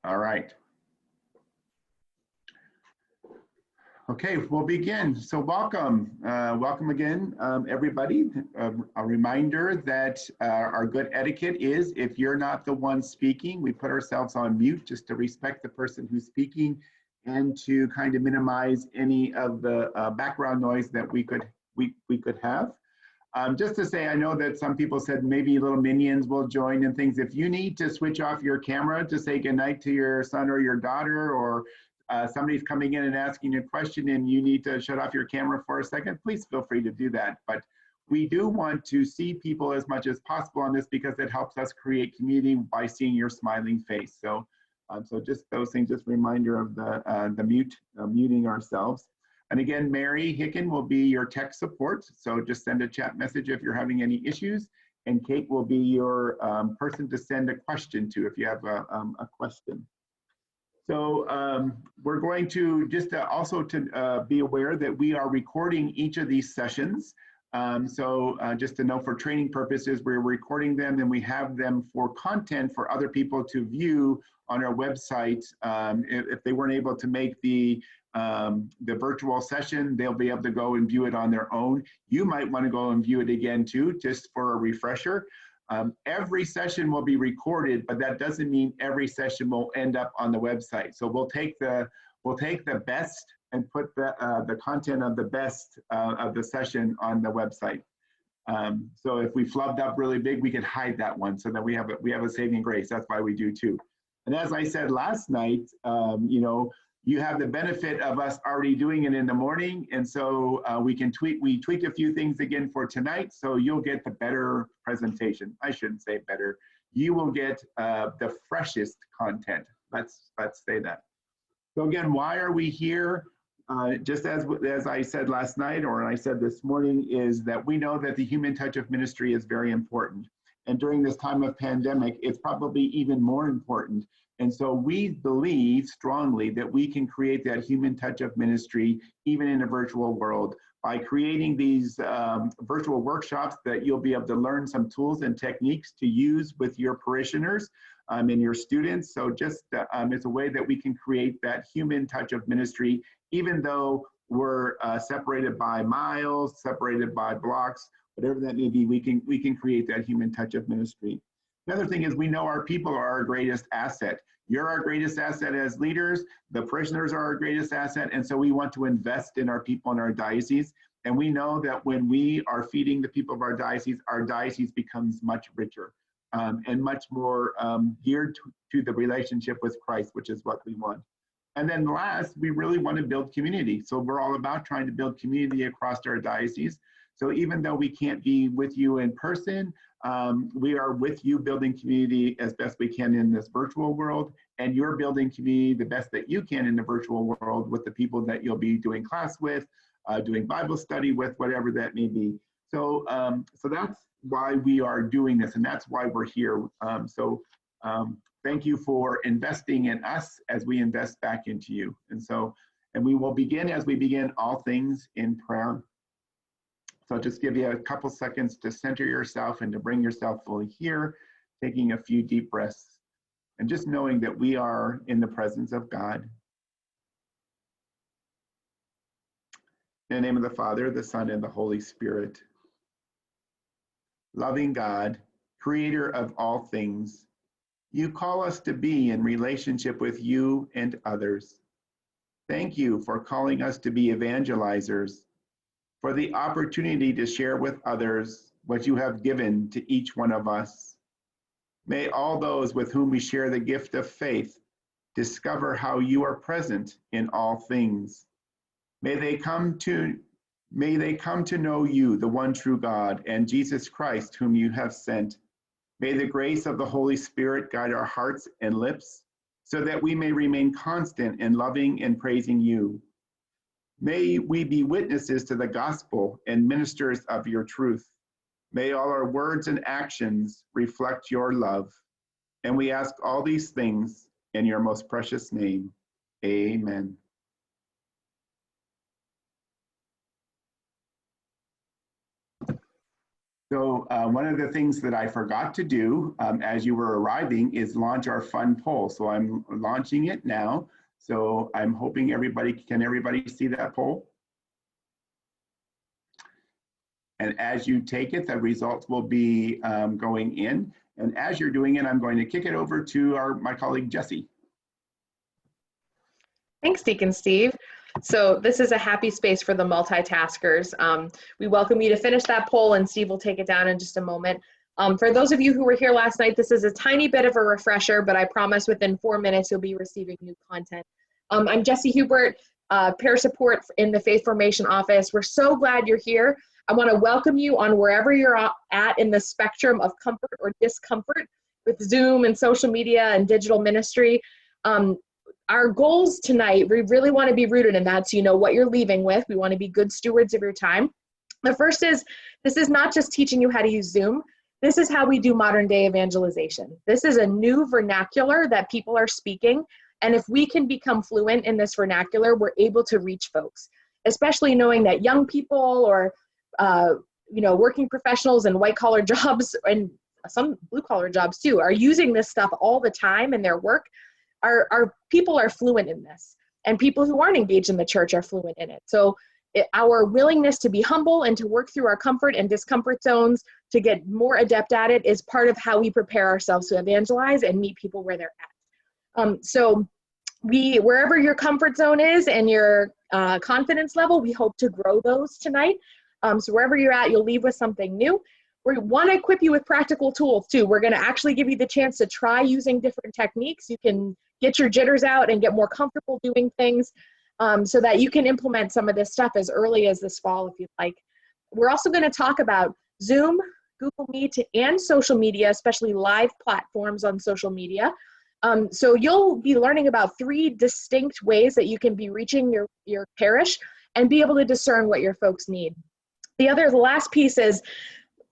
All right. Okay, we'll begin. So welcome again, everybody. A reminder that our good etiquette is if you're not the one speaking, we put ourselves on mute just to respect the person who's speaking and to kind of minimize any of the background noise that we could have. Just to say, I know that some people said maybe little minions will join and things. If you need to switch off your camera to say goodnight to your son or your daughter, or somebody's coming in and asking a question and you need to shut off your camera for a second, please feel free to do that. But we do want to see people as much as possible on this because it helps us create community by seeing your smiling face. So, so just those things, just a reminder of the muting ourselves. And again, Mary Hicken will be your tech support. So just send a chat message if you're having any issues. And Kate will be your person to send a question to if you have a question. So we're going to just also to be aware that we are recording each of these sessions. Just to know for training purposes, we're recording them and we have them for content for other people to view on our website. If they weren't able to make the virtual session, they'll be able to go and view it on their own. You might want to go and view it again too, just for a refresher. Every session will be recorded, but that doesn't mean every session will end up on the website. So we'll take the best and put the content of the best of the session on the website. So if we flubbed up really big, we can hide that one so that we have a saving grace. That's why we do too. And as I said last night, you have the benefit of us already doing it in the morning. And so we tweaked a few things again for tonight. So you'll get the better presentation. I shouldn't say better. You will get the freshest content. Let's say that. So again, why are we here? Just as I said last night, or I said this morning, is that we know that the human touch of ministry is very important. And during this time of pandemic, it's probably even more important. And so we believe strongly that we can create that human touch of ministry even in a virtual world by creating these virtual workshops that you'll be able to learn some tools and techniques to use with your parishioners and your students. So just it's a way that we can create that human touch of ministry, even though we're separated by miles, separated by blocks, whatever that may be, we can create that human touch of ministry. Another thing is we know our people are our greatest asset. You're our greatest asset as leaders. The parishioners are our greatest asset. And so we want to invest in our people in our diocese. And we know that when we are feeding the people of our diocese becomes much richer and much more geared to the relationship with Christ, which is what we want. And then last, we really want to build community. So we're all about trying to build community across our diocese. So even though we can't be with you in person, we are with you building community as best we can in this virtual world, and you're building community the best that you can in the virtual world with the people that you'll be doing class with, doing Bible study with, whatever that may be. So, so that's why we are doing this, and that's why we're here. Thank you for investing in us as we invest back into you. And we will begin as we begin all things in prayer. So I'll just give you a couple seconds to center yourself and to bring yourself fully here, taking a few deep breaths and just knowing that we are in the presence of God. In the name of the Father, the Son, and the Holy Spirit. Loving God, creator of all things, you call us to be in relationship with you and others. Thank you for calling us to be evangelizers, for the opportunity to share with others what you have given to each one of us. May all those with whom we share the gift of faith discover how you are present in all things. May they come to know you, the one true God, and Jesus Christ, whom you have sent. May the grace of the Holy Spirit guide our hearts and lips, so that we may remain constant in loving and praising you. May we be witnesses to the gospel and ministers of your truth. May all our words and actions reflect your love. And we ask all these things in your most precious name. Amen. All So one of the things that I forgot to do as you were arriving is launch our fun poll. So I'm launching it now. So I'm hoping can everybody see that poll? And as you take it, the results will be going in. And as you're doing it, I'm going to kick it over to my colleague, Jesse. Thanks, Deacon Steve. So this is a happy space for the multitaskers. We welcome you to finish that poll, and Steve will take it down in just a moment. For those of you who were here last night, this is a tiny bit of a refresher, but I promise within 4 minutes you'll be receiving new content. I'm Jessie Hubert, Peer Support in the Faith Formation Office. We're so glad you're here. I want to welcome you on wherever you're at in the spectrum of comfort or discomfort with Zoom and social media and digital ministry. Our goals tonight, we really want to be rooted in that, so you know what you're leaving with. We want to be good stewards of your time. The first is, this is not just teaching you how to use Zoom. This is how we do modern day evangelization. This is a new vernacular that people are speaking, and if we can become fluent in this vernacular, we're able to reach folks, especially knowing that young people or working professionals and white-collar jobs and some blue-collar jobs too are using this stuff all the time in their work. Our people are fluent in this, and people who aren't engaged in the church are fluent in it. So our willingness to be humble and to work through our comfort and discomfort zones to get more adept at it is part of how we prepare ourselves to evangelize and meet people where they're at. So wherever your comfort zone is and your confidence level, we hope to grow those tonight. So wherever you're at, you'll leave with something new. We want to equip you with practical tools too. We're going to actually give you the chance to try using different techniques. You can get your jitters out and get more comfortable doing things so that you can implement some of this stuff as early as this fall if you'd like. We're also going to talk about Zoom, Google Meet, and social media, especially live platforms on social media. So you'll be learning about 3 distinct ways that you can be reaching your parish and be able to discern what your folks need. The last piece is,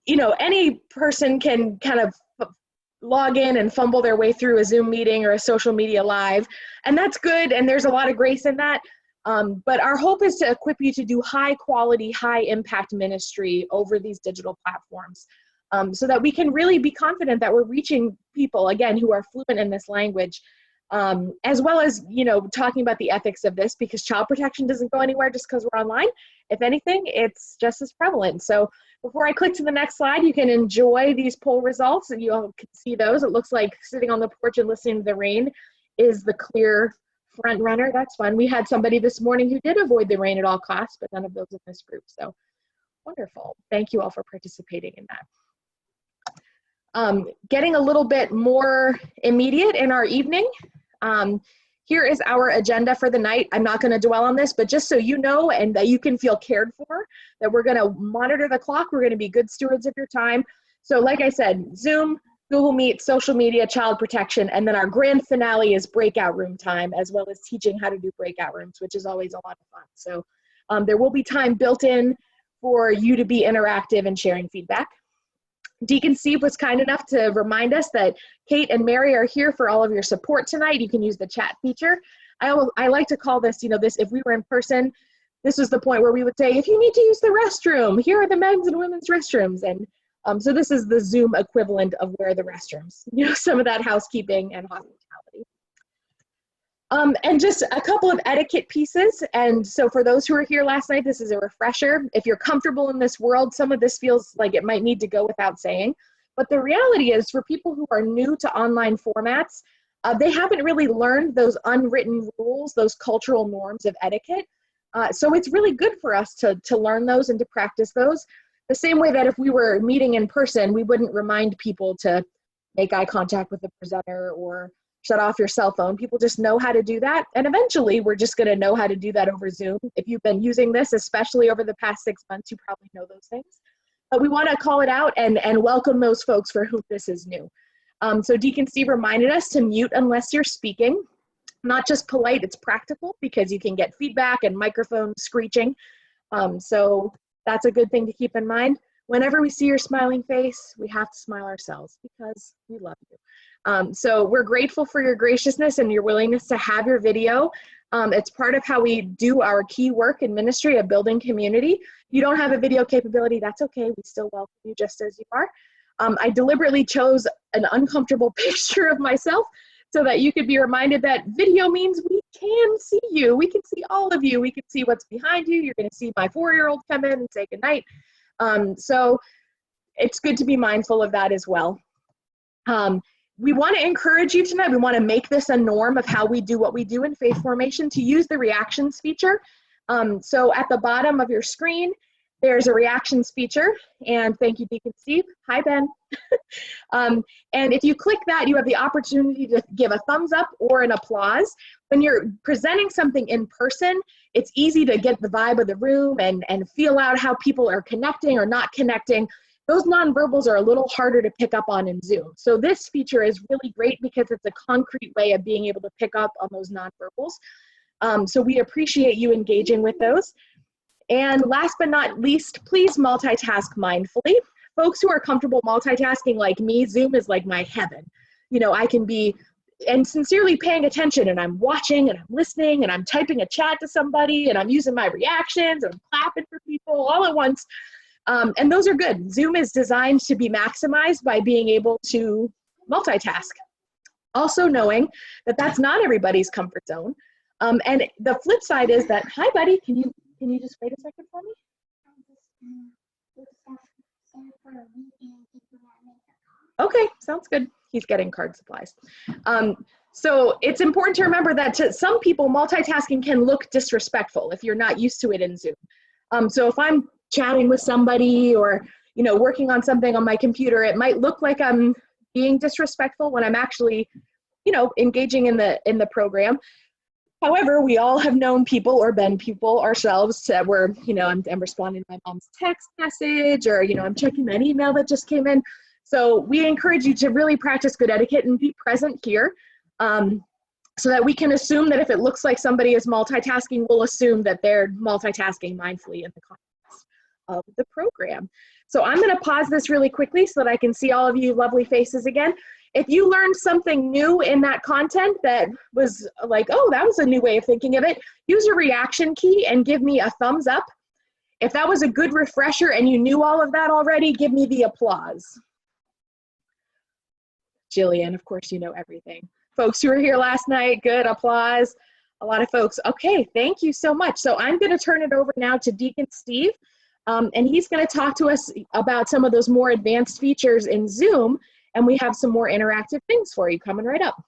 any person can kind of log in and fumble their way through a Zoom meeting or a social media live, and that's good, and there's a lot of grace in that. But our hope is to equip you to do high quality, high impact ministry over these digital platforms so that we can really be confident that we're reaching people, again, who are fluent in this language, as well as, talking about the ethics of this, because child protection doesn't go anywhere just because we're online. If anything, it's just as prevalent. So before I click to the next slide, you can enjoy these poll results and you all can see those. It looks like sitting on the porch and listening to the rain is the clear front runner. That's fun. We had somebody this morning who did avoid the rain at all costs, but none of those in this group. So wonderful. Thank you all for participating in that. Getting a little bit more immediate in our evening. Here is our agenda for the night. I'm not going to dwell on this, but just so you know and that you can feel cared for, that we're going to monitor the clock. We're going to be good stewards of your time. So like I said, Zoom, Google Meet, social media, child protection, and then our grand finale is breakout room time, as well as teaching how to do breakout rooms, which is always a lot of fun. So there will be time built in for you to be interactive and sharing feedback. Deacon Steve was kind enough to remind us that Kate and Mary are here for all of your support tonight. You can use the chat feature. I like to call this, if we were in person, this is the point where we would say, if you need to use the restroom, here are the men's and women's restrooms. And so this is the Zoom equivalent of where are the restrooms, some of that housekeeping and hospitality. And just a couple of etiquette pieces. And so for those who were here last night, this is a refresher. If you're comfortable in this world, some of this feels like it might need to go without saying. But the reality is, for people who are new to online formats, they haven't really learned those unwritten rules, those cultural norms of etiquette. So it's really good for us to learn those and to practice those. The same way that if we were meeting in person, we wouldn't remind people to make eye contact with the presenter or shut off your cell phone. People just know how to do that. And eventually we're just going to know how to do that over Zoom. If you've been using this, especially over the past 6 months, you probably know those things. But we want to call it out and welcome those folks for whom this is new. So Deacon Steve reminded us to mute unless you're speaking. Not just polite, it's practical because you can get feedback and microphone screeching. So that's a good thing to keep in mind. Whenever we see your smiling face, we have to smile ourselves because we love you. So we're grateful for your graciousness and your willingness to have your video It's part of how we do our key work in ministry of building community. If you don't have a video capability, that's okay. We still welcome you just as you are. I deliberately chose an uncomfortable picture of myself so that you could be reminded that video means we can see you. We can see all of you. We can see what's behind you. You're going to see my 4-year-old come in and say goodnight. So it's good to be mindful of that as well. We want to encourage you tonight. We want to make this a norm of how we do what we do in faith formation, to use the reactions feature. So at the bottom of your screen, there's a reactions feature, and thank you, Deacon Steve. Hi, Ben. And if you click that, you have the opportunity to give a thumbs up or an applause. When you're presenting something in person, it's easy to get the vibe of the room and feel out how people are connecting or not connecting. Those nonverbals are a little harder to pick up on in Zoom. So this feature is really great because it's a concrete way of being able to pick up on those nonverbals. So we appreciate you engaging with those. And last but not least, please multitask mindfully. Folks who are comfortable multitasking like me, Zoom is like my heaven. You know, I can be and sincerely paying attention, and I'm watching and I'm listening and I'm typing a chat to somebody and I'm using my reactions and I'm clapping for people all at once. And those are good. Zoom is designed to be maximized by being able to multitask. Also knowing that that's not everybody's comfort zone. And the flip side is that, hi buddy, can you just wait a second for me? Okay, sounds good. He's getting card supplies. So it's important to remember that to some people, multitasking can look disrespectful if you're not used to it in Zoom. So if I'm chatting with somebody or, you know, working on something on my computer, it might look like I'm being disrespectful when I'm actually, you know, engaging in the program. However, we all have known people or been people ourselves that were, you know, I'm responding to my mom's text message, or, you know, I'm checking that email that just came in. So we encourage you to really practice good etiquette and be present here, so that we can assume that if it looks like somebody is multitasking, we'll assume that they're multitasking mindfully in the context of the program. So I'm going to pause this really quickly so that I can see all of you lovely faces again. If you learned something new in that content that was like, oh, that was a new way of thinking of it, use your reaction key and give me a thumbs up. If that was a good refresher and you knew all of that already, give me the applause. Jillian, of course, you know everything. Folks who were here last night, good, applause. A lot of folks. Okay, thank you so much. So I'm going to turn it over now to Deacon Steve, and he's going to talk to us about some of those more advanced features in Zoom. And we have some more interactive things for you coming right up.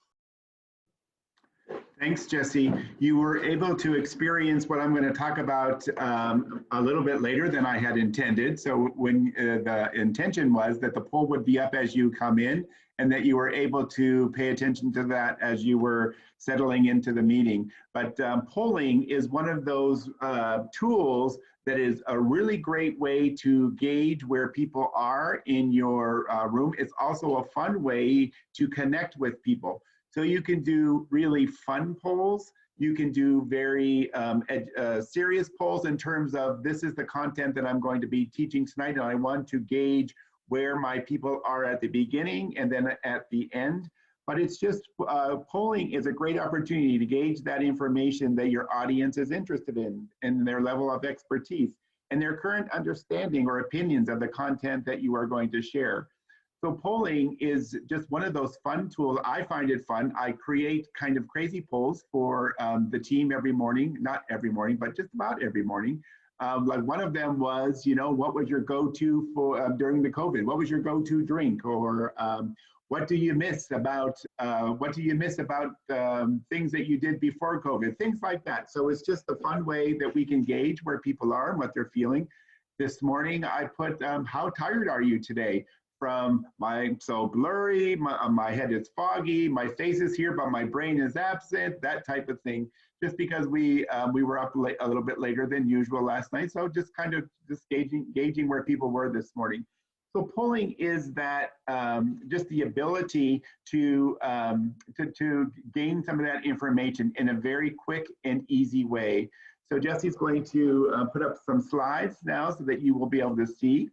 Thanks, Jesse. You were able to experience what I'm going to talk about a little bit later than I had intended. So when the intention was that the poll would be up as you come in, and that you were able to pay attention to that as you were settling into the meeting. But polling is one of those tools that is a really great way to gauge where people are in your room. It's also a fun way to connect with people. So you can do really fun polls. You can do very serious polls in terms of, this is the content that I'm going to be teaching tonight, and I want to gauge where my people are at the beginning and then at the end. But it's just, polling is a great opportunity to gauge that information that your audience is interested in, and their level of expertise, and their current understanding or opinions of the content that you are going to share. So polling is just one of those fun tools. I find it fun. I create kind of crazy polls for the team every morning, not every morning, but just about every morning. Like one of them was, you know, what was your go-to for during the COVID? What was your go-to drink? Or what do you miss about things that you did before COVID? Things like that. So it's just a fun way that we can gauge where people are and what they're feeling. This morning I put, how tired are you today? From so blurry, my head is foggy, my face is here, but my brain is absent, that type of thing. Just because we were up late, a little bit later than usual last night. So just kind of gauging where people were this morning. So polling is that just the ability to gain some of that information in a very quick and easy way. So Jesse's going to put up some slides now so that you will be able to see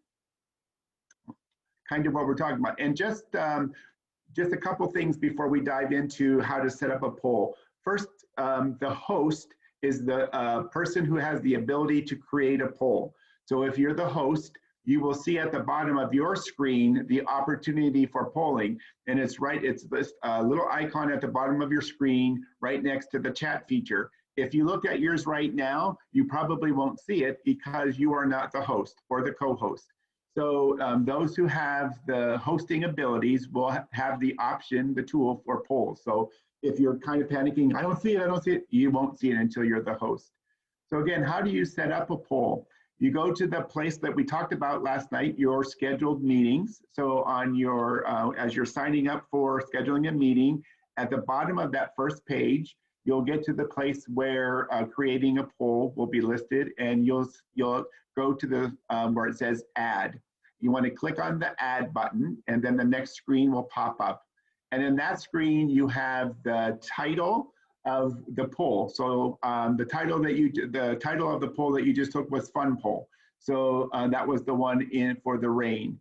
kind of what we're talking about. And just a couple things before we dive into how to set up a poll. first, the host is the person who has the ability to create a poll. So if you're the host, you will see at the bottom of your screen the opportunity for polling. And it's this little icon at the bottom of your screen right next to the chat feature. If you look at yours right now, you probably won't see it because you are not the host or the co-host. So those who have the hosting abilities will have the option, the tool for polls. So if you're kind of panicking, I don't see it, you won't see it until you're the host. So again, how do you set up a poll? You go to the place that we talked about last night, your scheduled meetings. So on your, as you're signing up for scheduling a meeting, at the bottom of that first page, you'll get to the place where creating a poll will be listed, and you'll go to the where it says add. You want to click on the add button, and then the next screen will pop up. And in that screen, you have the title of the poll. So the title of the poll that you just took was Fun Poll. So that was the one for the rain.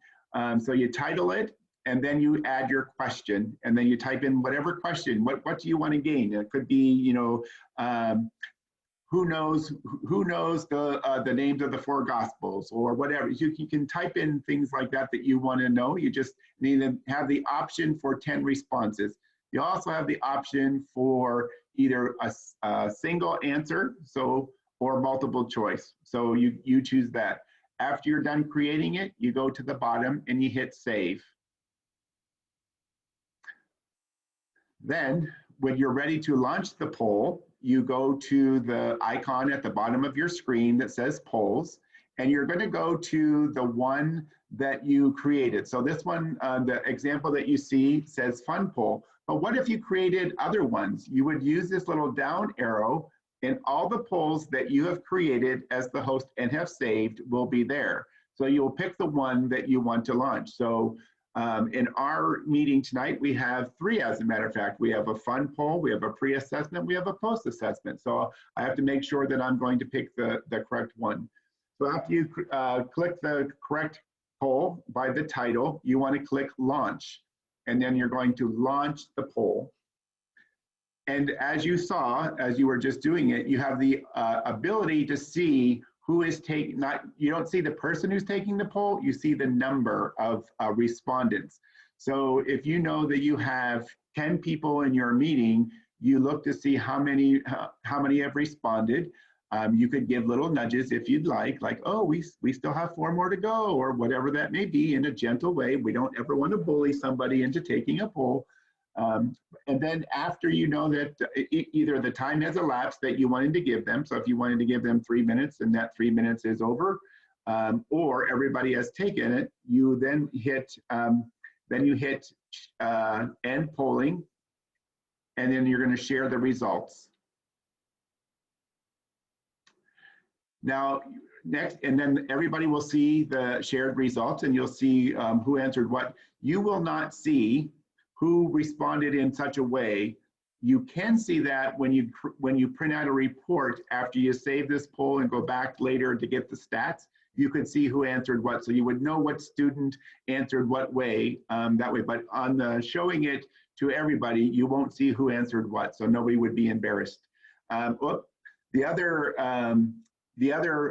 So you title it, and then you add your question, and then you type in whatever question. What do you want to gain? It could be, you know, who knows the names of the 4 Gospels, or whatever. You can type in things like that you want to know. You just need to have the option for 10 responses. You also have the option for either a single answer, or multiple choice. So you choose that. After you're done creating it, you go to the bottom and you hit save. Then when you're ready to launch the poll, you go to the icon at the bottom of your screen that says polls, and you're going to go to the one that you created. So this one, the example that you see says Fun Poll. But what if you created other ones? You would use this little down arrow, and all the polls that you have created as the host and have saved will be there. So you'll pick the one that you want to launch. So in our meeting tonight, we have 3, as a matter of fact. We have a fun poll, we have a pre-assessment, we have a post-assessment. So I have to make sure that I'm going to pick the correct one. So after you click the correct poll by the title, you want to click launch, and then you're going to launch the poll. And as you saw, as you were just doing it, you have the ability to see who is taking, you don't see the person who's taking the poll, you see the number of respondents. So if you know that you have 10 people in your meeting, you look to see how many have responded. You could give little nudges if you'd like, oh, we still have 4 more to go, or whatever that may be, in a gentle way. We don't ever want to bully somebody into taking a poll. And then after you know that either the time has elapsed that you wanted to give them, so if you wanted to give them 3 minutes and that 3 minutes is over, or everybody has taken it, you then hit end polling, and then you're going to share the results. Now, next, and then everybody will see the shared results, and you'll see who answered what. You will not see who responded in such a way. You can see that when you print out a report after you save this poll and go back later to get the stats. You could see who answered what, so you would know what student answered what way that way. But on the showing it to everybody, you won't see who answered what, so nobody would be embarrassed. The other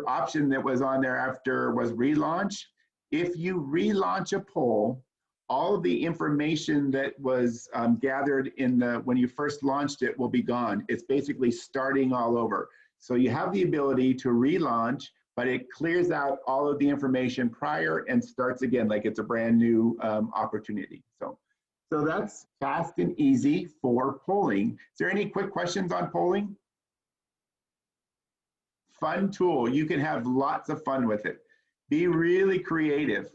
option that was on there after was relaunch. If you relaunch a poll, all of the information that was gathered when you first launched it will be gone. It's basically starting all over. So you have the ability to relaunch, but it clears out all of the information prior and starts again like it's a brand new opportunity. So that's fast and easy for polling. Is there any quick questions on polling? Fun tool. You can have lots of fun with it. Be really creative.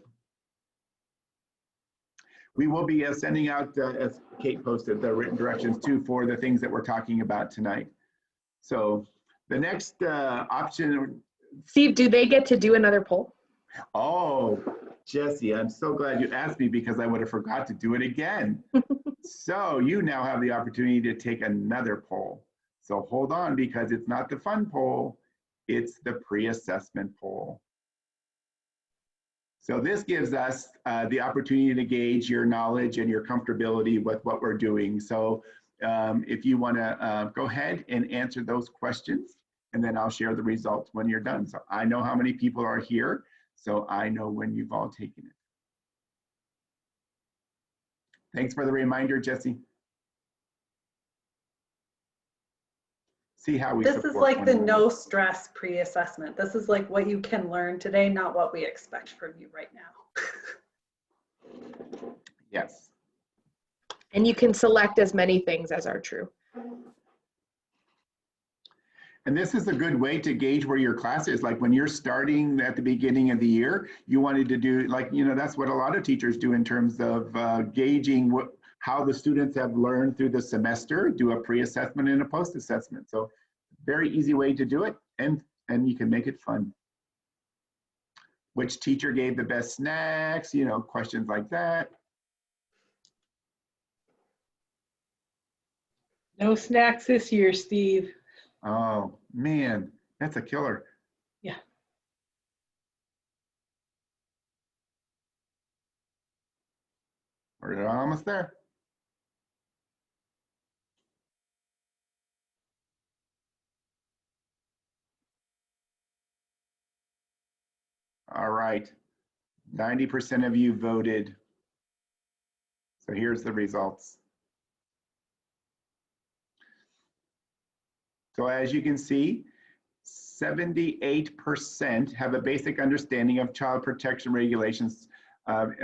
We will be sending out, as Kate posted, the written directions too for the things that we're talking about tonight. So the next option. Steve, do they get to do another poll? Oh, Jesse, I'm so glad you asked me because I would have forgot to do it again. So you now have the opportunity to take another poll. So hold on, because it's not the fun poll, it's the pre-assessment poll. So this gives us the opportunity to gauge your knowledge and your comfortability with what we're doing. So if you want to go ahead and answer those questions, and then I'll share the results when you're done. So I know how many people are here, so I know when you've all taken it. Thanks for the reminder, Jesse. See how we This is like the another. no stress pre-assessment. This is like what you can learn today, not what we expect from you right now. Yes. And you can select as many things as are true. And this is a good way to gauge where your class is. Like when you're starting at the beginning of the year, you wanted to do like, you know, that's what a lot of teachers do in terms of gauging how the students have learned through the semester, do a pre-assessment and a post-assessment. So very easy way to do it, and you can make it fun. Which teacher gave the best snacks, you know, questions like that. No snacks this year, Steve. Oh man, that's a killer. Yeah. We're almost there. All right, 90% of you voted. So here's the results. So as you can see, 78% have a basic understanding of child protection regulations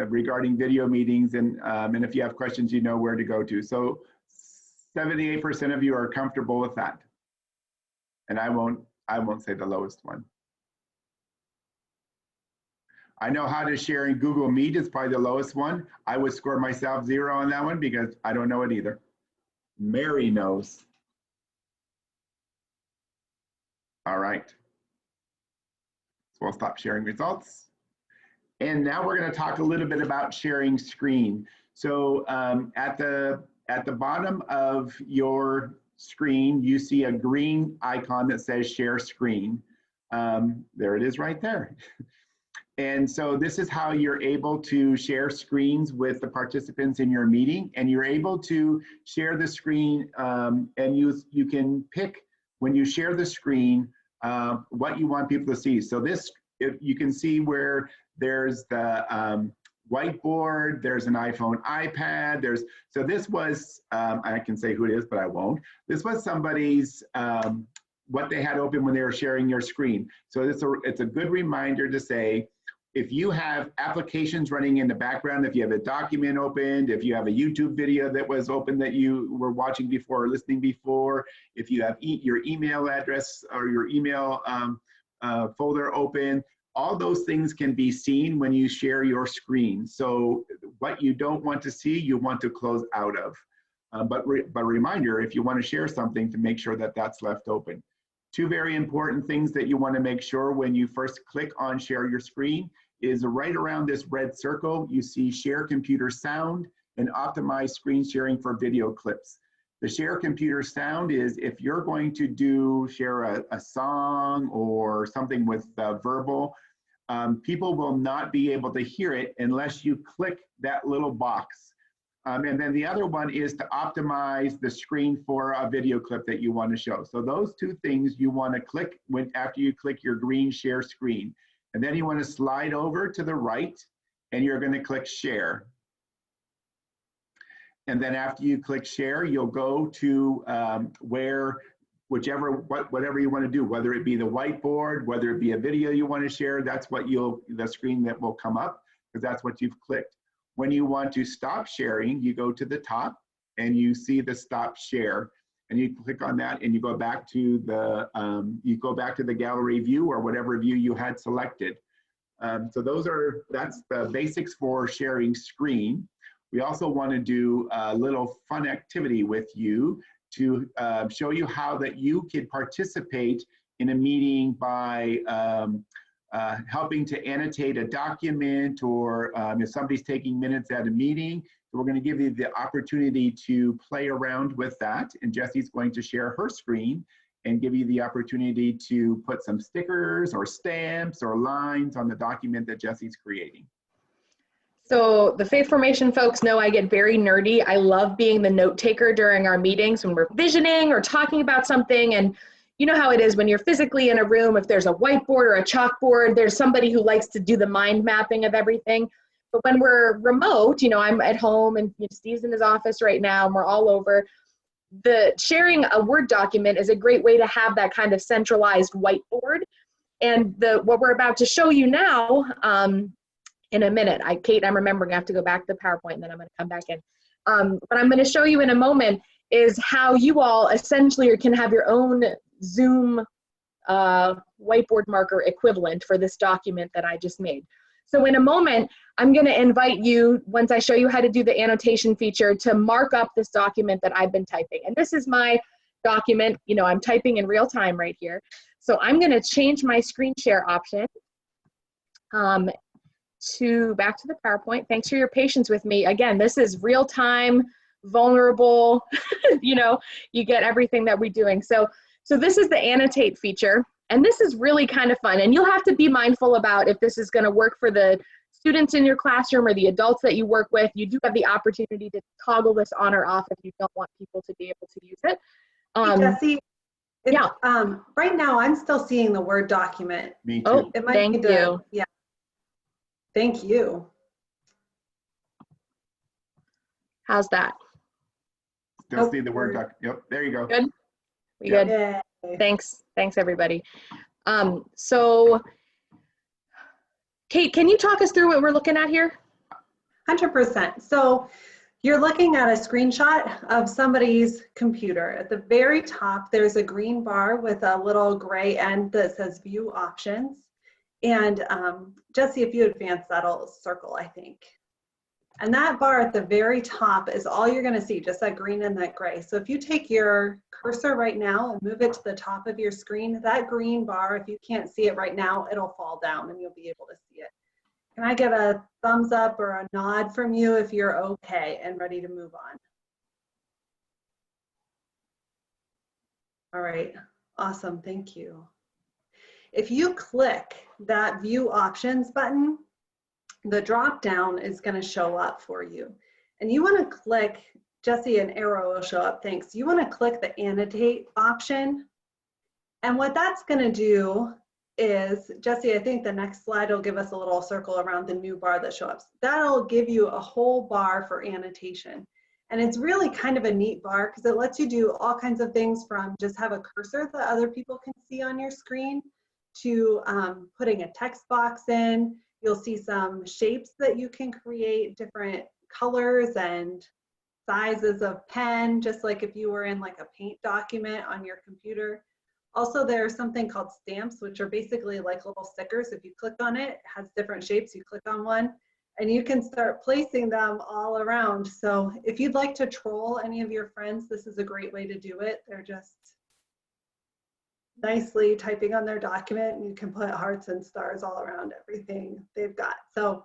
regarding video meetings, and if you have questions, you know where to go to. So 78% of you are comfortable with that. And I won't say the lowest one. I know how to share in Google Meet is probably the lowest one. I would score myself 0 on that one because I don't know it either. Mary knows. All right. So we'll stop sharing results. And now we're going to talk a little bit about sharing screen. So at the bottom of your screen, you see a green icon that says share screen. There it is right there. And so this is how you're able to share screens with the participants in your meeting, and you're able to share the screen and you can pick when you share the screen what you want people to see. So this, if you can see where there's the whiteboard, there's an iPhone, iPad, so this was, I can say who it is, but I won't. This was somebody's, what they had open when they were sharing your screen. So it's a good reminder to say, if you have applications running in the background, if you have a document opened, if you have a YouTube video that was open that you were watching before or listening before, if you have your email address or your email folder open, all those things can be seen when you share your screen. So what you don't want to see, you want to close out of. But reminder, if you want to share something, to make sure that that's left open. Two very important things that you want to make sure when you first click on share your screen is right around this red circle, you see share computer sound and optimize screen sharing for video clips. The share computer sound is if you're going to share a song or something with verbal, people will not be able to hear it unless you click that little box. And then the other one is to optimize the screen for a video clip that you want to show. So those two things you want to click after you click your green share screen. And then you want to slide over to the right and you're going to click share. And then after you click share, you'll go to whatever you want to do, whether it be the whiteboard, whether it be a video you want to share, that's what the screen that will come up, because that's what you've clicked. When you want to stop sharing, you go to the top and you see the stop share, and you click on that and you go back to the gallery view or whatever view you had selected. So that's the basics for sharing screen. We also want to do a little fun activity with you to show you how that you could participate in a meeting by helping to annotate a document, or if somebody's taking minutes at a meeting. So we're going to give you the opportunity to play around with that, and Jesse's going to share her screen and give you the opportunity to put some stickers or stamps or lines on the document that Jesse's creating. So the faith formation folks know I get very nerdy. I love being the note taker during our meetings when we're visioning or talking about something. And you know how it is when you're physically in a room, if there's a whiteboard or a chalkboard, there's somebody who likes to do the mind mapping of everything. But when we're remote, you know, I'm at home and Steve's in his office right now and we're all over. The sharing a Word document is a great way to have that kind of centralized whiteboard. And what we're about to show you now, in a minute. Kate, I'm remembering I have to go back to the PowerPoint and then I'm going to come back in. But I'm going to show you in a moment is how you all essentially can have your own Zoom whiteboard marker equivalent for this document that I just made. So in a moment, I'm going to invite you, once I show you how to do the annotation feature, to mark up this document that I've been typing. And this is my document. You know, I'm typing in real time right here. So I'm going to change my screen share option. Back to the PowerPoint. Thanks for your patience with me. Again, this is real time, vulnerable, you know, you get everything that we're doing. So this is the annotate feature, and this is really kind of fun. And you'll have to be mindful about if this is going to work for the students in your classroom or the adults that you work with. You do have the opportunity to toggle this on or off if you don't want people to be able to use it. Hey, Jessie, yeah. Right now, I'm still seeing the Word document. Me too. Oh, It might thank be the, you. Yeah. Thank you. How's that? Still see the Word doc. Yep, there you go. Good? We Yeah. good? Yay. Thanks, everybody. So, Kate, can you talk us through what we're looking at here? 100%. So you're looking at a screenshot of somebody's computer. At the very top, there's a green bar with a little gray end that says View Options. And Jessie, if you advance, that'll circle, I think. And that bar at the very top is all you're going to see, just that green and that gray. So if you take your cursor right now and move it to the top of your screen, that green bar, if you can't see it right now, it'll fall down and you'll be able to see it. Can I get a thumbs up or a nod from you if you're okay and ready to move on? All right, awesome, thank you. If you click that View Options button, the drop down is going to show up for you. And you want to click, Jessie, an arrow will show up, thanks. You want to click the Annotate option. And what that's going to do is, Jessie, I think the next slide will give us a little circle around the new bar that shows up. That'll give you a whole bar for annotation. And it's really kind of a neat bar because it lets you do all kinds of things, from just have a cursor that other people can see on your screen to putting a text box in. You'll see some shapes that you can create, different colors and sizes of pen, just like if you were in like a paint document on your computer. Also, there's something called stamps, which are basically like little stickers. If you click on it, it has different shapes. You click on one and you can start placing them all around. So if you'd like to troll any of your friends, this is a great way to do it. They're just nicely typing on their document, and you can put hearts and stars all around everything they've got. So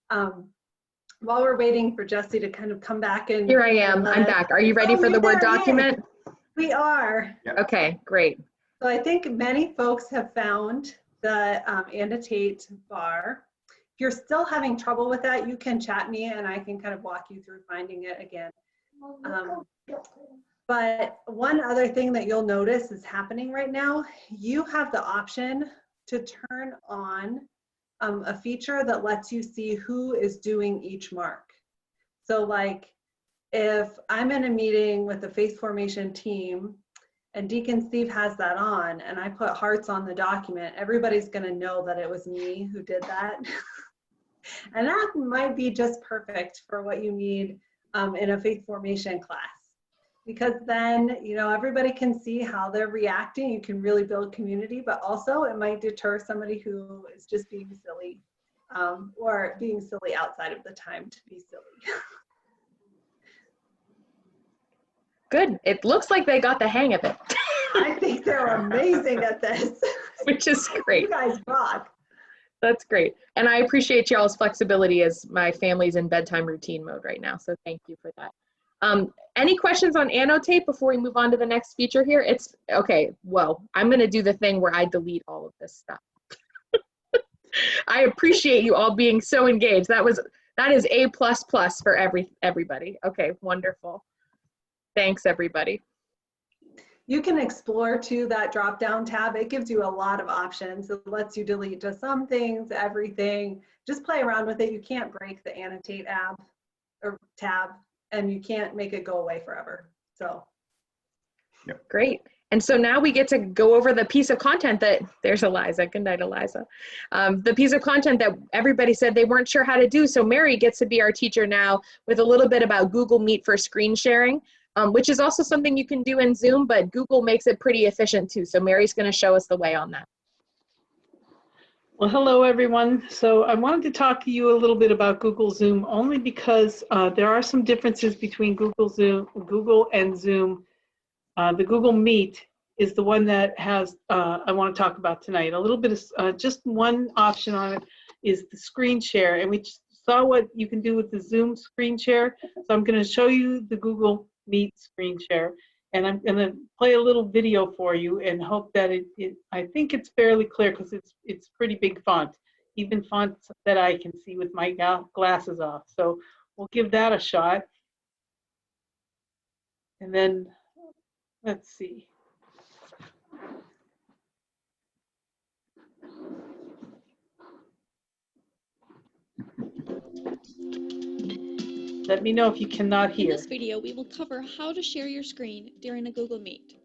while we're waiting for Jessie to kind of come back and— Here I am, I'm back. Are you ready for the Word document? We are. Okay, great. So I think many folks have found the annotate bar. If you're still having trouble with that, you can chat me and I can kind of walk you through finding it again. But one other thing that you'll notice is happening right now, you have the option to turn on a feature that lets you see who is doing each mark. So like if I'm in a meeting with the faith formation team and Deacon Steve has that on and I put hearts on the document, everybody's gonna know that it was me who did that. And that might be just perfect for what you need in a faith formation class. Because then, you know, everybody can see how they're reacting. You can really build community, but also it might deter somebody who is just being silly or being silly outside of the time to be silly. Good. It looks like they got the hang of it. I think they're amazing at this. Which is great. You guys rock. That's great. And I appreciate y'all's flexibility as my family's in bedtime routine mode right now. So thank you for that. Any questions on Annotate before we move on to the next feature here? It's okay. Well, I'm going to do the thing where I delete all of this stuff. I appreciate you all being so engaged. That was That is A++ for everybody. Okay, wonderful. Thanks, everybody. You can explore too that drop down tab. It gives you a lot of options. It lets you delete just some things, everything. Just play around with it. You can't break the annotate tab, and you can't make it go away forever. So. Great. And so now we get to go over the piece of content that, there's Eliza, good night, Eliza. The piece of content that everybody said they weren't sure how to do. So Mary gets to be our teacher now with a little bit about Google Meet for screen sharing, which is also something you can do in Zoom, but Google makes it pretty efficient too. So Mary's going to show us the way on that. Well, hello, everyone. So I wanted to talk to you a little bit about Google Zoom, only because there are some differences between Google and Zoom. The Google Meet is the one that has, I want to talk about tonight. A little bit of, just one option on it is the screen share. And we saw what you can do with the Zoom screen share. So I'm going to show you the Google Meet screen share. And I'm going to play a little video for you and hope that I think it's fairly clear because it's pretty big font, even fonts that I can see with my glasses off. So we'll give that a shot. And then let's see. Let me know if you cannot hear. In this video, we will cover how to share your screen during a Google Meet.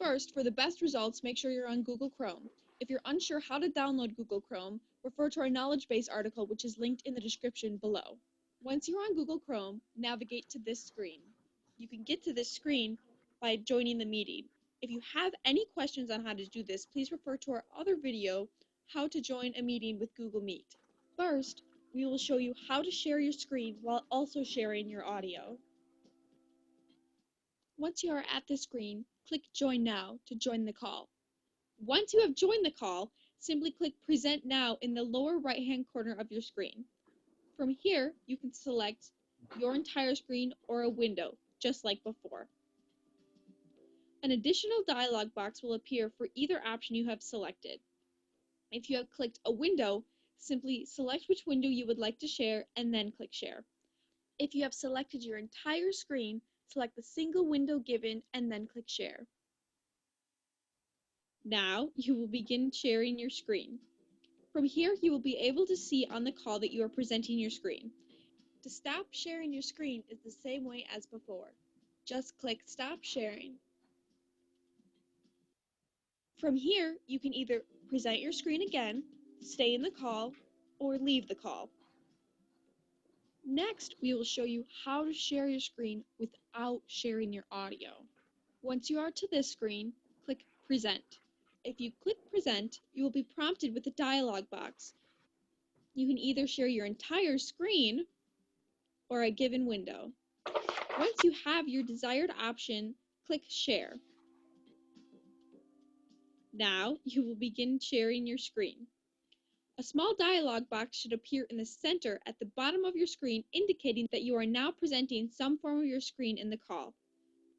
First, for the best results, make sure you're on Google Chrome. If you're unsure how to download Google Chrome, refer to our knowledge base article, which is linked in the description below. Once you're on Google Chrome, navigate to this screen. You can get to this screen by joining the meeting. If you have any questions on how to do this, please refer to our other video, How to Join a Meeting with Google Meet. First, we will show you how to share your screen while also sharing your audio. Once you are at the screen, click Join Now to join the call. Once you have joined the call, simply click Present Now in the lower right-hand corner of your screen. From here, you can select your entire screen or a window, just like before. An additional dialog box will appear for either option you have selected. If you have clicked a window, simply select which window you would like to share and then click Share. If you have selected your entire screen, select the single window given and then click Share. Now you will begin sharing your screen. From here, you will be able to see on the call that you are presenting your screen. To stop sharing your screen is the same way as before. Just click Stop Sharing. From here, you can either present your screen again, stay in the call, or leave the call. Next, we will show you how to share your screen without sharing your audio. Once you are to this screen, click Present. If you click Present, you will be prompted with a dialog box. You can either share your entire screen or a given window. Once you have your desired option, click Share. Now you will begin sharing your screen. A small dialog box should appear in the center at the bottom of your screen, indicating that you are now presenting some form of your screen in the call.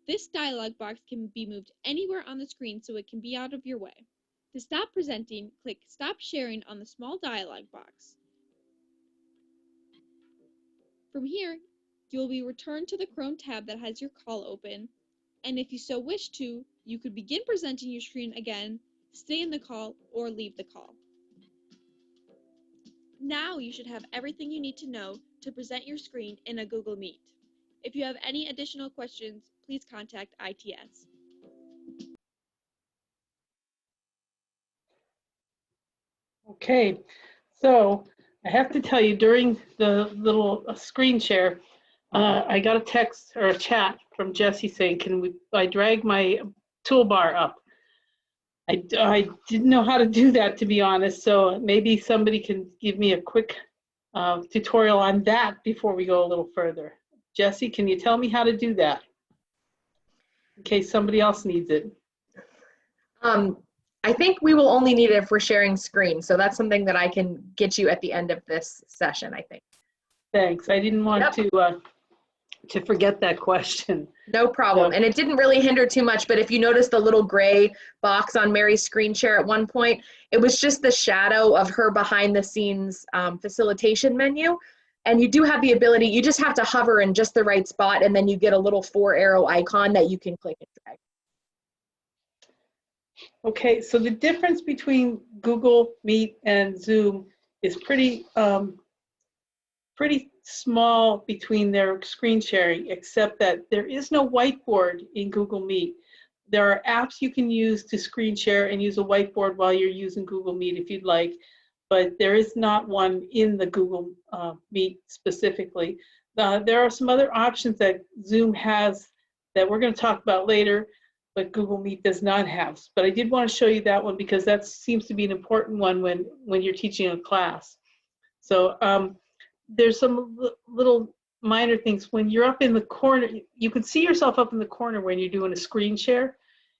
This dialog box can be moved anywhere on the screen so it can be out of your way. To stop presenting, click Stop Sharing on the small dialog box. From here, you will be returned to the Chrome tab that has your call open, and if you so wish to, you could begin presenting your screen again, stay in the call, or leave the call. Now you should have everything you need to know to present your screen in a Google Meet. If you have any additional questions, please contact ITS. Okay, so I have to tell you, during the little screen share, I got a text or a chat from Jesse saying, I drag my toolbar up? I didn't know how to do that, to be honest, so maybe somebody can give me a quick tutorial on that before we go a little further. Jesse, can you tell me how to do that in case somebody else needs it? I think we will only need it if we're sharing screen, so that's something that I can get you at the end of this session, I think. Thanks. I didn't want to to forget that question. No problem. So- And it didn't really hinder too much, but if you notice the little gray box on Mary's screen share at one point, it was just the shadow of her behind the scenes facilitation menu. And you do have the ability, you just have to hover in just the right spot, and then you get a little 4-arrow icon that you can click and drag. Okay, so the difference between Google Meet and Zoom is pretty small between their screen sharing, except that there is no whiteboard in Google Meet. There are apps you can use to screen share and use a whiteboard while you're using Google Meet if you'd like, but there is not one in the Google Meet specifically. There are some other options that Zoom has that we're going to talk about later, but Google Meet does not have. But I did want to show you that one because that seems to be an important one when you're teaching a class. So there's some little minor things. When you're up in the corner, you can see yourself up in the corner when you're doing a screen share,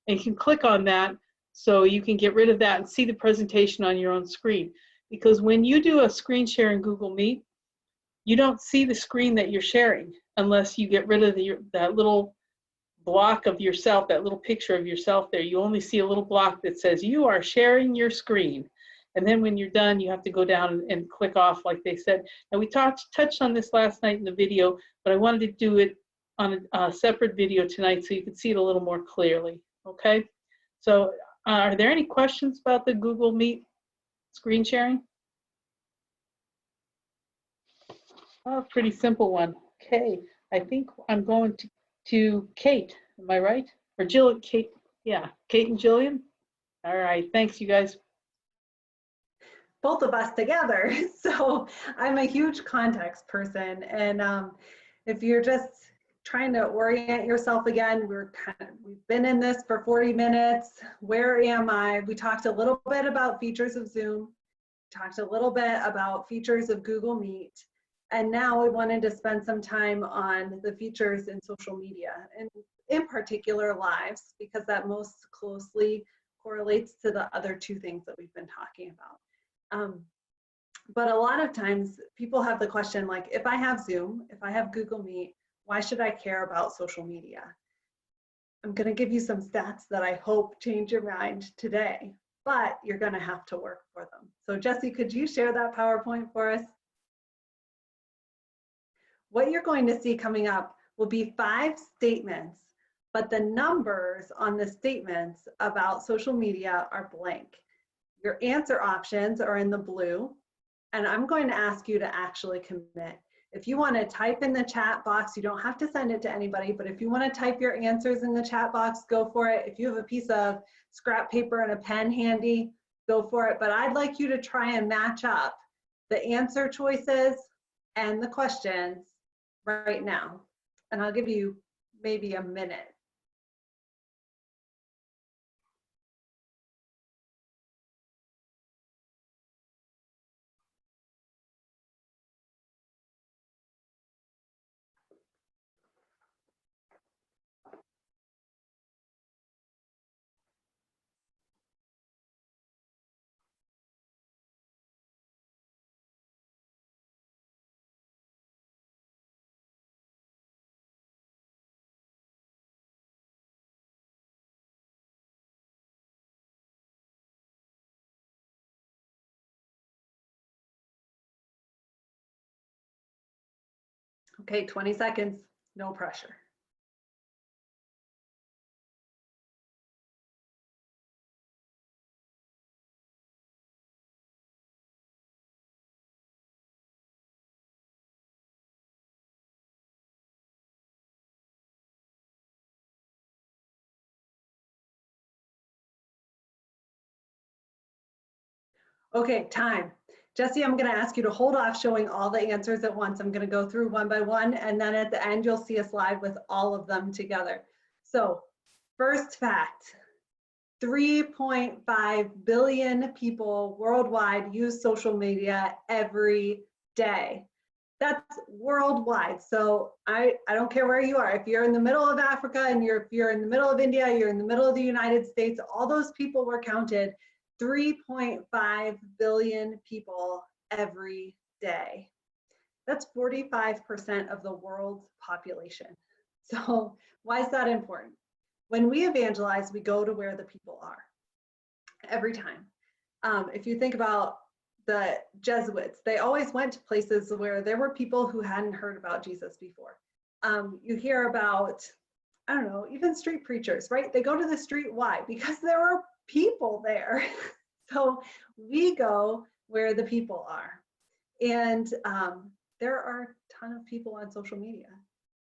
and you can click on that so you can get rid of that and see the presentation on your own screen. Because when you do a screen share in Google Meet, you don't see the screen that you're sharing unless you get rid of that little block of yourself, that little picture of yourself there. You only see a little block that says you are sharing your screen. And then when you're done, you have to go down and click off like they said. And we touched on this last night in the video, but I wanted to do it on a separate video tonight so you can see it a little more clearly, okay? So are there any questions about the Google Meet screen sharing? Oh, pretty simple one. Okay, I think I'm going to Kate, am I right? Or Jill, Kate, yeah, Kate and Jillian? All right, thanks you guys. Both of us together. So I'm a huge context person. And if you're just trying to orient yourself again, we've been in this for 40 minutes. Where am I? We talked a little bit about features of Zoom, talked a little bit about features of Google Meet. And now we wanted to spend some time on the features in social media, and in particular lives, because that most closely correlates to the other two things that we've been talking about. But a lot of times people have the question, like, if I have Zoom, if I have Google Meet, why should I care about social media? I'm going to give you some stats that I hope change your mind today, but you're going to have to work for them. So Jesse, could you share that PowerPoint for us? What you're going to see coming up will be 5 statements, but the numbers on the statements about social media are blank. Your answer options are in the blue, and I'm going to ask you to actually commit. If you want to type in the chat box, you don't have to send it to anybody, but if you want to type your answers in the chat box, go for it. If you have a piece of scrap paper and a pen handy, go for it. But I'd like you to try and match up the answer choices and the questions right now. And I'll give you maybe a minute. Okay, 20 seconds, no pressure. Okay, time. Jesse, I'm going to ask you to hold off showing all the answers at once. I'm going to go through one by one, and then at the end, you'll see a slide with all of them together. So, first fact, 3.5 billion people worldwide use social media every day. That's worldwide. So I don't care where you are. If you're in the middle of Africa and if you're in the middle of India, you're in the middle of the United States, all those people were counted. 3.5 billion people every day. That's 45% of the world's population. So why is that important? When we evangelize, we go to where the people are every time. If you think about the Jesuits, they always went to places where there were people who hadn't heard about Jesus before. You hear about, I don't know, even street preachers, right? They go to the street. Why? Because there are people there. So we go where the people are. And there are a ton of people on social media.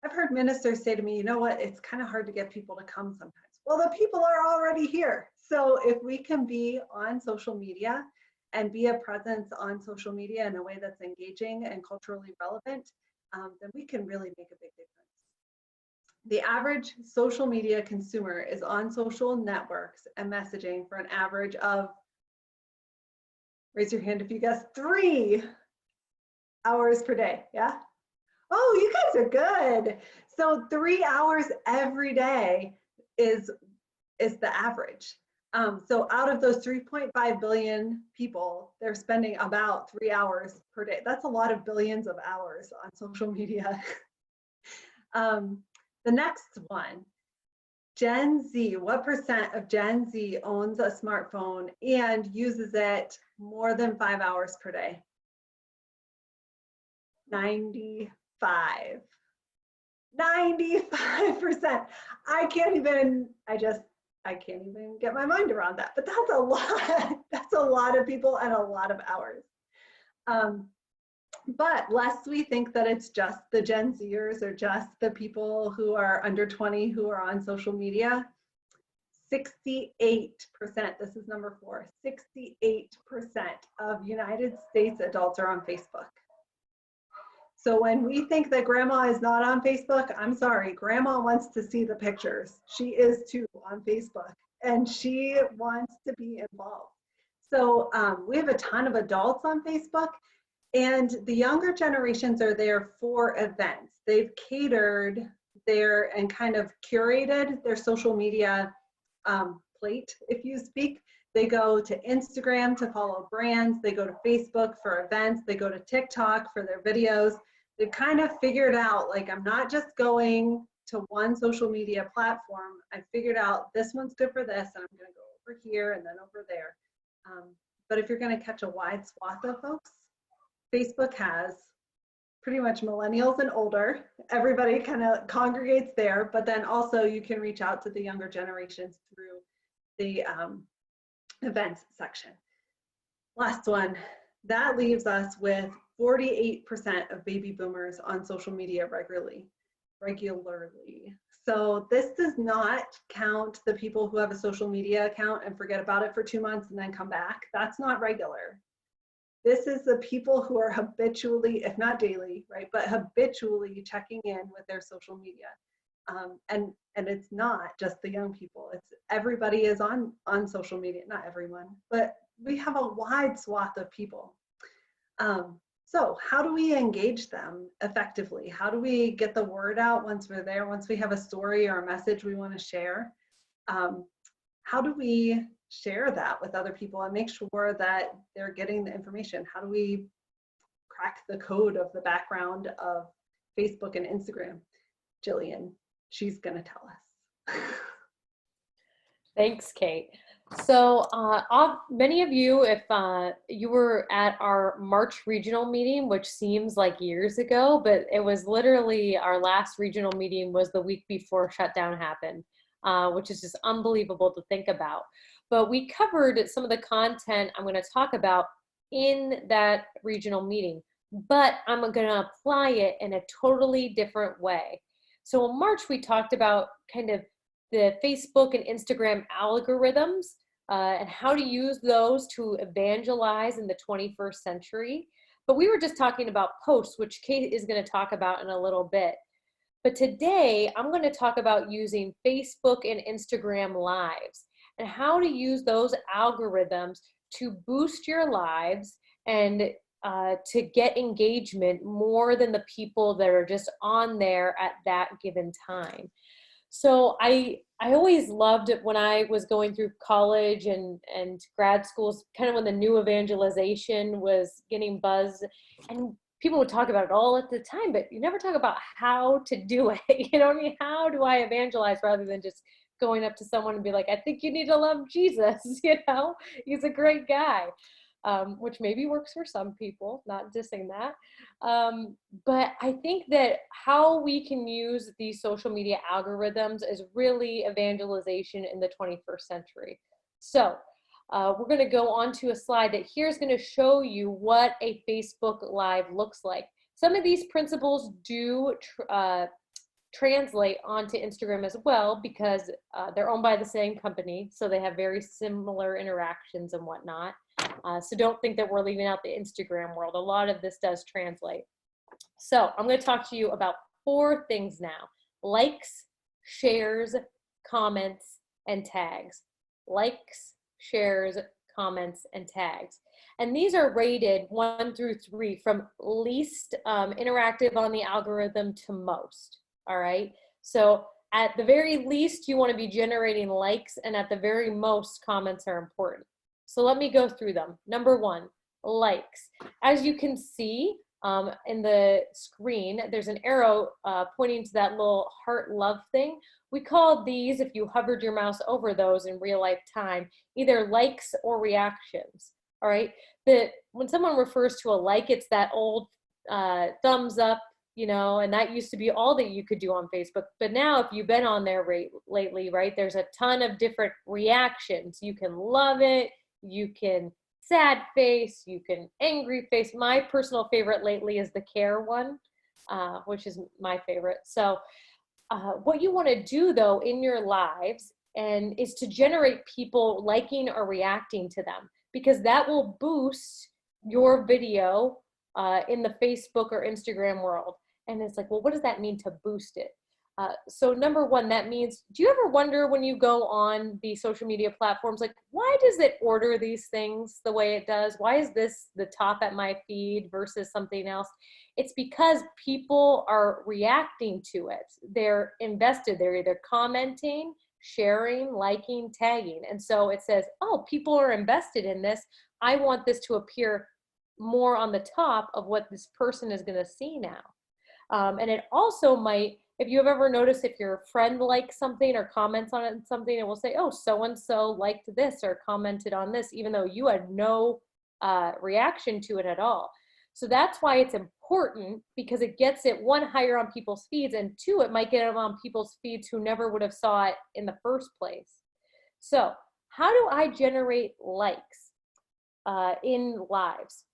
I've heard ministers say to me, you know what, it's kind of hard to get people to come sometimes. Well, the people are already here. So if we can be on social media and be a presence on social media in a way that's engaging and culturally relevant, then we can really make a big difference. The average social media consumer is on social networks and messaging for an average of, raise your hand if you guess, 3 hours per day. Yeah? Oh, you guys are good. So 3 hours every day is the average. So out of those 3.5 billion people, they're spending about 3 hours per day. That's a lot of billions of hours on social media. The next one, Gen Z. What percent of Gen Z owns a smartphone and uses it more than 5 hours per day? 95%. I can't even get my mind around that, but that's a lot. That's a lot of people and a lot of hours. But lest we think that it's just the Gen Zers or just the people who are under 20 who are on social media, 68%, this is number 4, 68% of United States adults are on Facebook. So when we think that grandma is not on Facebook, I'm sorry, grandma wants to see the pictures. She is too on Facebook and she wants to be involved. So we have a ton of adults on Facebook, and the younger generations are there for events. They've catered their and kind of curated their social media plate, if you speak. They go to Instagram to follow brands. They go to Facebook for events. They go to TikTok for their videos. They've kind of figured out, like, I'm not just going to one social media platform. I figured out this one's good for this, and I'm going to go over here and then over there. But if you're going to catch a wide swath of folks, Facebook has pretty much millennials and older. Everybody kind of congregates there, but then also you can reach out to the younger generations through the events section. Last one, that leaves us with 48% of baby boomers on social media regularly. So this does not count the people who have a social media account and forget about it for 2 months and then come back. That's not regular. This is the people who are habitually, if not daily, right, but habitually checking in with their social media. And it's not just the young people. It's everybody is on social media, not everyone, but we have a wide swath of people. So how do we engage them effectively? How do we get the word out once we're there, once we have a story or a message we want to share? How do we share that with other people and make sure that they're getting the information? How do we crack the code of the background of Facebook and Instagram? Jillian, she's going to tell us. Thanks, Kate. So many of you, if you were at our March regional meeting, which seems like years ago, but it was literally our last regional meeting was the week before shutdown happened, which is just unbelievable to think about. But we covered some of the content I'm going to talk about in that regional meeting, but I'm going to apply it in a totally different way. So in March, we talked about kind of the Facebook and Instagram algorithms and how to use those to evangelize in the 21st century. But we were just talking about posts, which Kate is going to talk about in a little bit. But today, I'm going to talk about using Facebook and Instagram lives and how to use those algorithms to boost your lives and to get engagement more than the people that are just on there at that given time. So I always loved it when I was going through college and grad schools, kind of when the new evangelization was getting buzz, and people would talk about it all at the time, but you never talk about how to do it. You know what I mean? How do I evangelize rather than just going up to someone and be like, I think you need to love Jesus, you know, he's a great guy, which maybe works for some people, not dissing that. But I think that how we can use these social media algorithms is really evangelization in the 21st century. So we're going to go on to a slide that here's going to show you what a Facebook Live looks like. Some of these principles do translate onto Instagram as well, because they're owned by the same company, so they have very similar interactions and whatnot. So don't think that we're leaving out the Instagram world. A lot of this does translate. So I'm going to talk to you about 4 things now: likes, shares, comments, and tags. Likes, shares, comments, and tags. And these are rated 1 through 3 from least interactive on the algorithm to most. All right. So at the very least, you want to be generating likes, and at the very most, comments are important. So let me go through them. Number 1, likes. As you can see in the screen, there's an arrow pointing to that little heart love thing. We call these, if you hovered your mouse over those in real life time, either likes or reactions. All right. When someone refers to a like, it's that old thumbs up, you know, and that used to be all that you could do on Facebook. But now if you've been on there lately, right, there's a ton of different reactions. You can love it, you can sad face, you can angry face. My personal favorite lately is the care one, which is my favorite. So what you want to do though in your lives is to generate people liking or reacting to them, because that will boost your video in the Facebook or Instagram world. And it's like, well, what does that mean to boost it? So number 1, that means, do you ever wonder when you go on the social media platforms, like, why does it order these things the way it does? Why is this the top at my feed versus something else? It's because people are reacting to it. They're invested. They're either commenting, sharing, liking, tagging. And so it says, oh, people are invested in this. I want this to appear more on the top of what this person is going to see now. And it also might, if you have ever noticed, if your friend likes something or comments on it, something, it will say, oh, so-and-so liked this or commented on this, even though you had no reaction to it at all. So that's why it's important, because it gets it, 1, higher on people's feeds, and 2, it might get it on people's feeds who never would have saw it in the first place. So how do I generate likes in lives?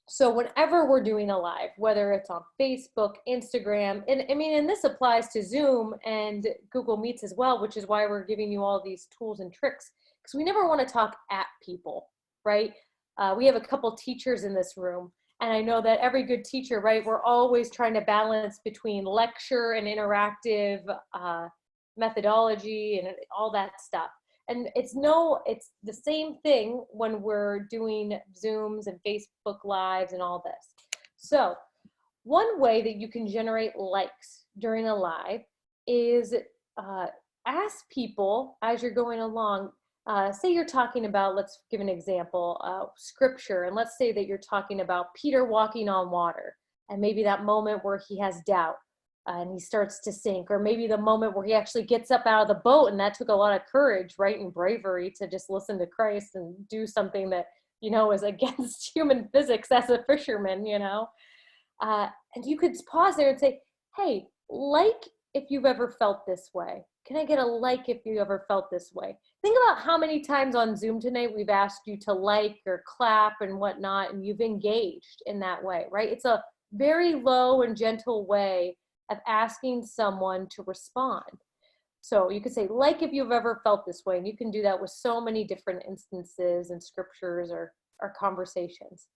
So whenever we're doing a live, whether it's on Facebook, Instagram, and this applies to Zoom and Google Meets as well, which is why we're giving you all these tools and tricks, because we never want to talk at people, right? We have a couple teachers in this room, and I know that every good teacher, right, we're always trying to balance between lecture and interactive methodology and all that stuff. And it's the same thing when we're doing Zooms and Facebook Lives and all this. So one way that you can generate likes during a live is ask people as you're going along. Say you're talking about, let's give an example, scripture, and let's say that you're talking about Peter walking on water, and maybe that moment where he has doubt and he starts to sink, or maybe the moment where he actually gets up out of the boat, and that took a lot of courage, right, and bravery to just listen to Christ and do something that, you know, is against human physics as a fisherman, you know. And you could pause there and say, hey, like if you've ever felt this way. Can I get a like if you ever felt this way? Think about how many times on Zoom tonight we've asked you to like or clap and whatnot, and you've engaged in that way, right? It's a very low and gentle way of asking someone to respond. So you could say, like if you've ever felt this way, and you can do that with so many different instances and scriptures or conversations.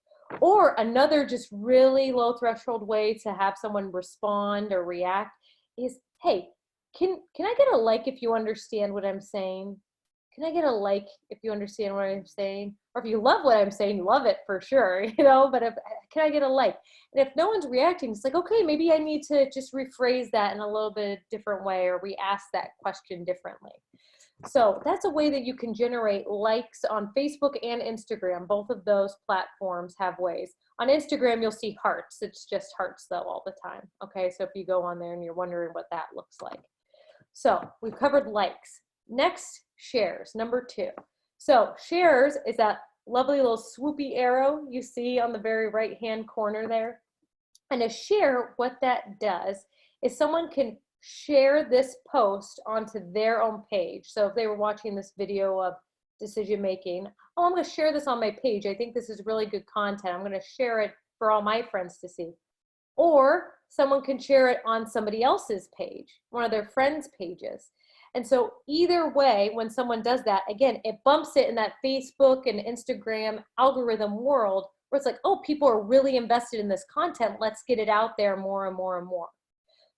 Or another just really low threshold way to have someone respond or react is, hey, can I get a like if you understand what I'm saying? Can I get a like if you understand what I'm saying? Or if you love what I'm saying, love it for sure, you know, but can I get a like? And if no one's reacting, it's like, okay, maybe I need to just rephrase that in a little bit different way, or re-ask that question differently. So that's a way that you can generate likes on Facebook and Instagram. Both of those platforms have ways. On Instagram, you'll see hearts. It's just hearts though all the time. Okay, so if you go on there and you're wondering what that looks like. So we've covered likes. Next, shares, number 2. So shares is that lovely little swoopy arrow you see on the very right-hand corner there. And a share, what that does is someone can share this post onto their own page. So if they were watching this video of decision making, oh, I'm going to share this on my page. I think this is really good content. I'm going to share it for all my friends to see. Or someone can share it on somebody else's page, one of their friends' pages. And so either way, when someone does that, again, it bumps it in that Facebook and Instagram algorithm world where it's like, oh, people are really invested in this content. Let's get it out there more and more and more.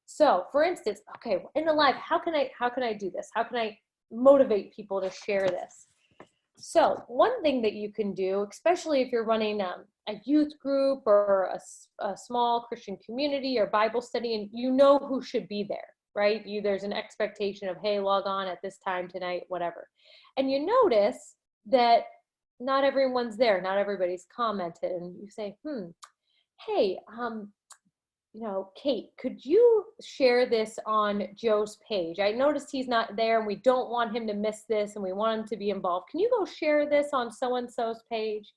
So for instance, okay, in the live, how can I do this? How can I motivate people to share this? So one thing that you can do, especially if you're running a youth group or a small Christian community or Bible study, and you know who should be there, right? There's an expectation of, hey, log on at this time tonight, whatever. And you notice that not everyone's there, not everybody's commented, and you say, hey, Kate, could you share this on Joe's page? I noticed he's not there and we don't want him to miss this and we want him to be involved. Can you go share this on so-and-so's page?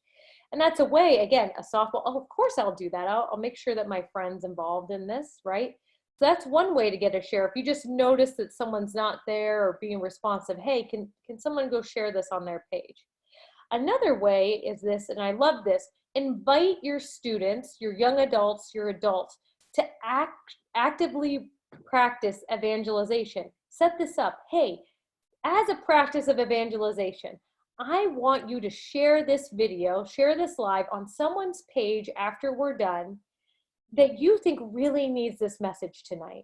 And that's a way, again, a softball. Oh, of course I'll do that. I'll make sure that my friend's involved in this, right? So that's one way to get a share. If you just notice that someone's not there or being responsive, hey, can someone go share this on their page? Another way is this, and I love this, invite your students, your young adults, your adults, to actively practice evangelization. Set this up. Hey, as a practice of evangelization, I want you to share this video, share this live on someone's page after we're done that you think really needs this message tonight,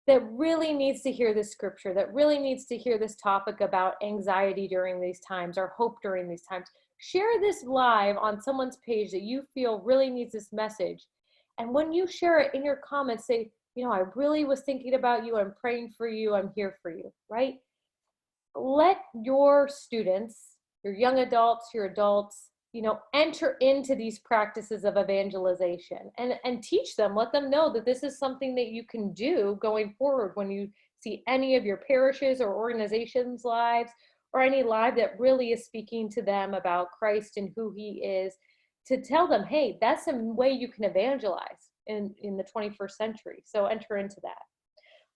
that really needs to hear this scripture, that really needs to hear this topic about anxiety during these times or hope during these times. Share this live on someone's page that you feel really needs this message. And when you share it in your comments, say, I really was thinking about you. I'm praying for you. I'm here for you, right? Let your students, your young adults, your adults, enter into these practices of evangelization and teach them, let them know that this is something that you can do going forward when you see any of your parishes or organizations' lives or any live that really is speaking to them about Christ and who he is, to tell them, hey, that's a way you can evangelize in the 21st century. So enter into that.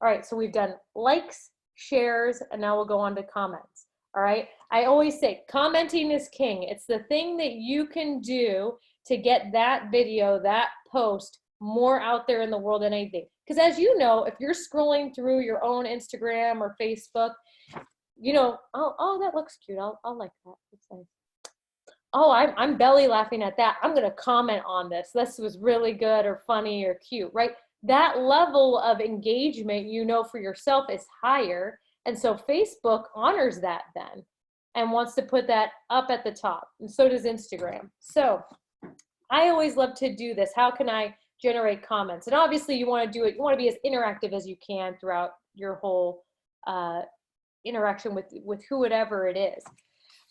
All right, so we've done likes, shares, and now we'll go on to comments. All right, I always say commenting is king. It's the thing that you can do to get that video, that post more out there in the world than anything. Because as you know, if you're scrolling through your own Instagram or Facebook, oh, that looks cute. I'll like that. That's nice. Oh, I'm belly laughing at that. I'm going to comment on this. This was really good or funny or cute, right? That level of engagement, for yourself is higher. And so Facebook honors that then and wants to put that up at the top. And so does Instagram. So I always love to do this. How can I generate comments? And obviously you want to do it. You want to be as interactive as you can throughout your whole interaction with whoever it is.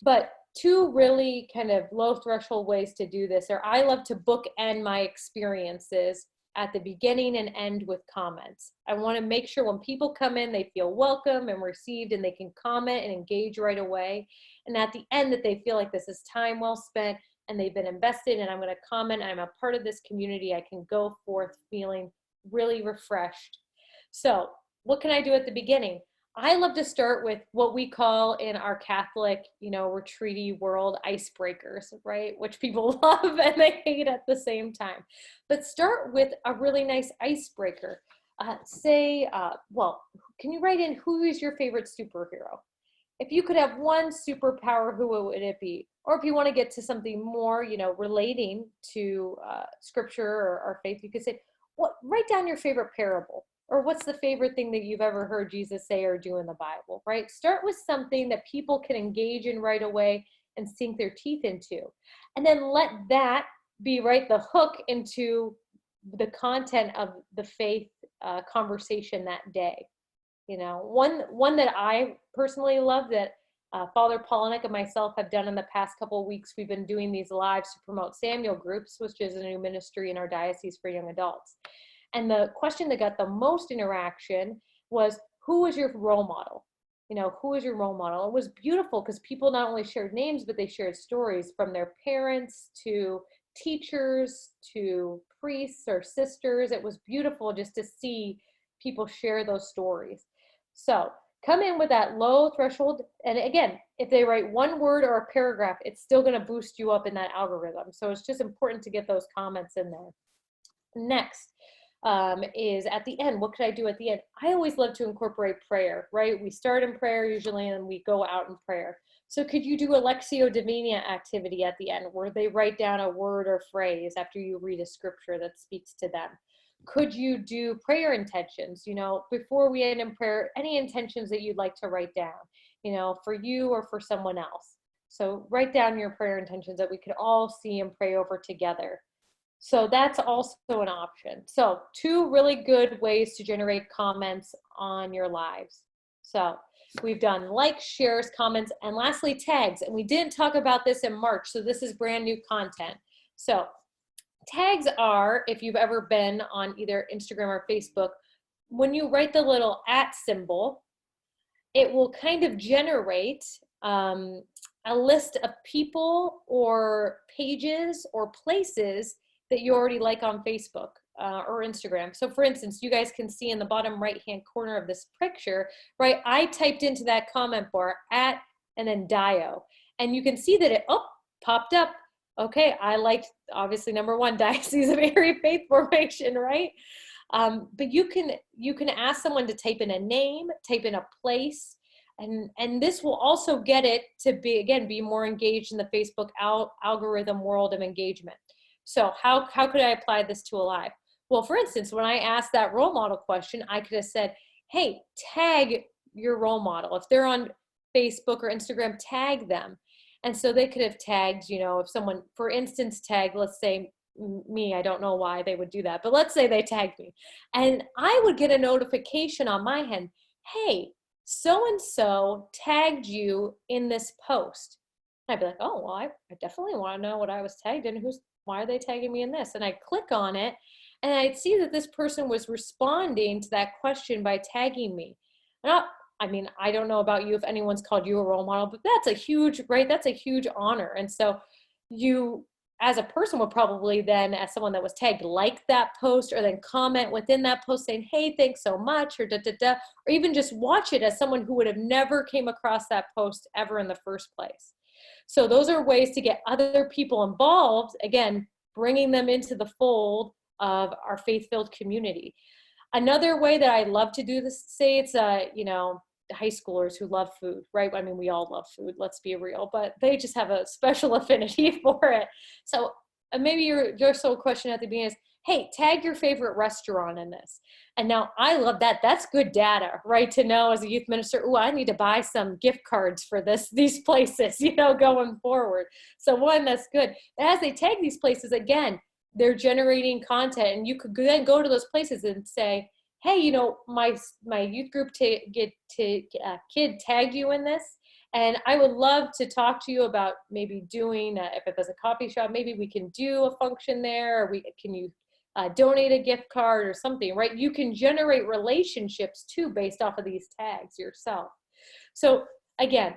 But two really kind of low threshold ways to do this are I love to bookend my experiences at the beginning and end with comments. I want to make sure when people come in, they feel welcome and received and they can comment and engage right away. And at the end that they feel like this is time well spent and they've been invested and I'm going to comment and I'm a part of this community. I can go forth feeling really refreshed. So what can I do at the beginning? I love to start with what we call in our Catholic, retreaty world, icebreakers, right? Which people love and they hate at the same time. But start with a really nice icebreaker. Can you write in who is your favorite superhero? If you could have one superpower, who would it be? Or if you want to get to something more, relating to scripture or faith, you could say, write down your favorite parable. Or what's the favorite thing that you've ever heard Jesus say or do in the Bible, right? Start with something that people can engage in right away and sink their teeth into. And then let that be the hook into the content of the faith conversation that day. One that I personally love that Father Polinick and myself have done in the past couple of weeks. We've been doing these lives to promote Samuel Groups, which is a new ministry in our diocese for young adults. And the question that got the most interaction was, who was your role model? You know, who is your role model? It was beautiful because people not only shared names, but they shared stories from their parents to teachers to priests or sisters. It was beautiful just to see people share those stories. So come in with that low threshold. And again, if they write one word or a paragraph, it's still going to boost you up in that algorithm. So it's just important to get those comments in there. Next is at the end. What could I do at the end? I always love to incorporate prayer, right? We start in prayer usually and we go out in prayer. So could you do a Lectio Divina activity at the end where they write down a word or phrase after you read a scripture that speaks to them? Could you do prayer intentions? You know, before we end in prayer, any intentions that you'd like to write down, you know, for you or for someone else. So write down your prayer intentions that we could all see and pray over together. So that's also an option. So 2 really good ways to generate comments on your lives. So we've done likes, shares, comments, and lastly, tags. And we didn't talk about this in March, so this is brand new content. So tags are, if you've ever been on either Instagram or Facebook, when you write the little @ symbol, it will kind of generate a list of people or pages or places that you already like on Facebook or Instagram. So for instance, you guys can see in the bottom right-hand corner of this picture, right? I typed into that comment bar @ and then Dio. And you can see that it popped up. Okay, I liked, obviously, number 1, Diocese of Erie Faith Formation, right? But you can ask someone to type in a name, type in a place, and this will also get it to be more engaged in the Facebook algorithm world of engagement. So how could I apply this to a live? Well, for instance, when I asked that role model question, I could have said, hey, tag your role model. If they're on Facebook or Instagram, tag them. And so they could have tagged, you know, if someone, for instance, tagged, let's say me, I don't know why they would do that, but let's say they tagged me. And I would get a notification on my end, hey, so-and-so tagged you in this post. And I'd be like, oh, well, I definitely want to know what I was tagged in. Why are they tagging me in this? And I click on it and I'd see that this person was responding to that question by tagging me. And I mean, I don't know about you if anyone's called you a role model, but that's a huge, right? That's a huge honor. And so you, as a person, would probably then, as someone that was tagged, like that post or then comment within that post saying, hey, thanks so much, or or even just watch it as someone who would have never came across that post ever in the first place. So those are ways to get other people involved, again, bringing them into the fold of our faith-filled community. Another way that I love to do this, say it's, you know, high schoolers who love food, right? I mean, we all love food, let's be real, but they just have a special affinity for it. So maybe your sole question at the beginning is, hey, tag your favorite restaurant in this. And now I love that. That's good data, right? To know as a youth minister, oh, I need to buy some gift cards for these places, you know, going forward. So one, that's good. But as they tag these places, again, they're generating content, and you could then go to those places and say, hey, you know, my youth group kid tagged you in this, and I would love to talk to you about maybe doing, if it was a coffee shop, maybe we can do a function there, or can you donate a gift card or something, right? You can generate relationships too based off of these tags yourself. So again,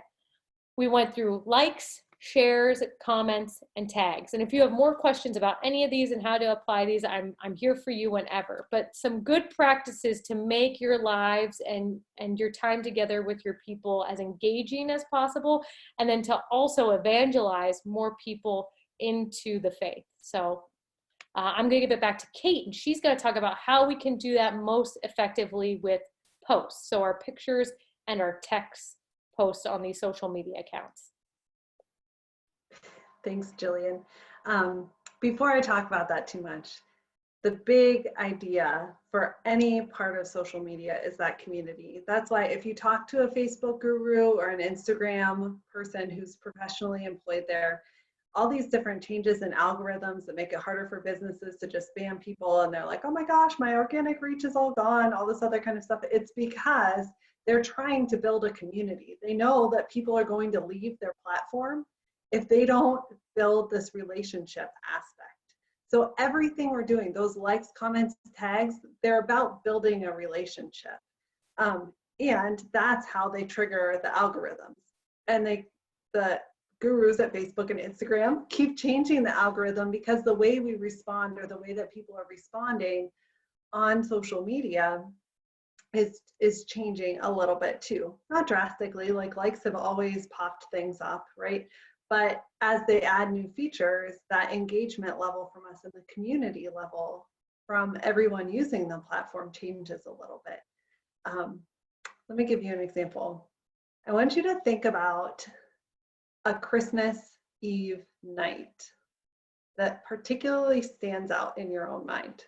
we went through likes, shares, comments, and tags. And if you have more questions about any of these and how to apply these, I'm here for you whenever. But some good practices to make your lives and your time together with your people as engaging as possible, and then to also evangelize more people into the faith. So I'm going to give it back to Kate, and she's going to talk about how we can do that most effectively with posts. So our pictures and our text posts on these social media accounts. Thanks, Jillian. Before I talk about that too much, the big idea for any part of social media is that community. That's why if you talk to a Facebook guru or an Instagram person who's professionally employed there, all these different changes in algorithms that make it harder for businesses to just spam people, and they're like, oh my gosh, my organic reach is all gone, all this other kind of stuff. It's because They're trying to build a community. They know that people are going to leave their platform if they don't build this relationship aspect. So everything we're doing, those likes, comments, tags, they're about building a relationship. And that's how they trigger the algorithms. And the gurus at Facebook and Instagram keep changing the algorithm because the way we respond, or the way that people are responding on social media, is changing a little bit too. Not drastically, like likes have always popped things up, right? But as they add new features, that engagement level from us and the community level from everyone using the platform changes a little bit. Let me give you an example. I want you to think about a Christmas Eve night that particularly stands out in your own mind.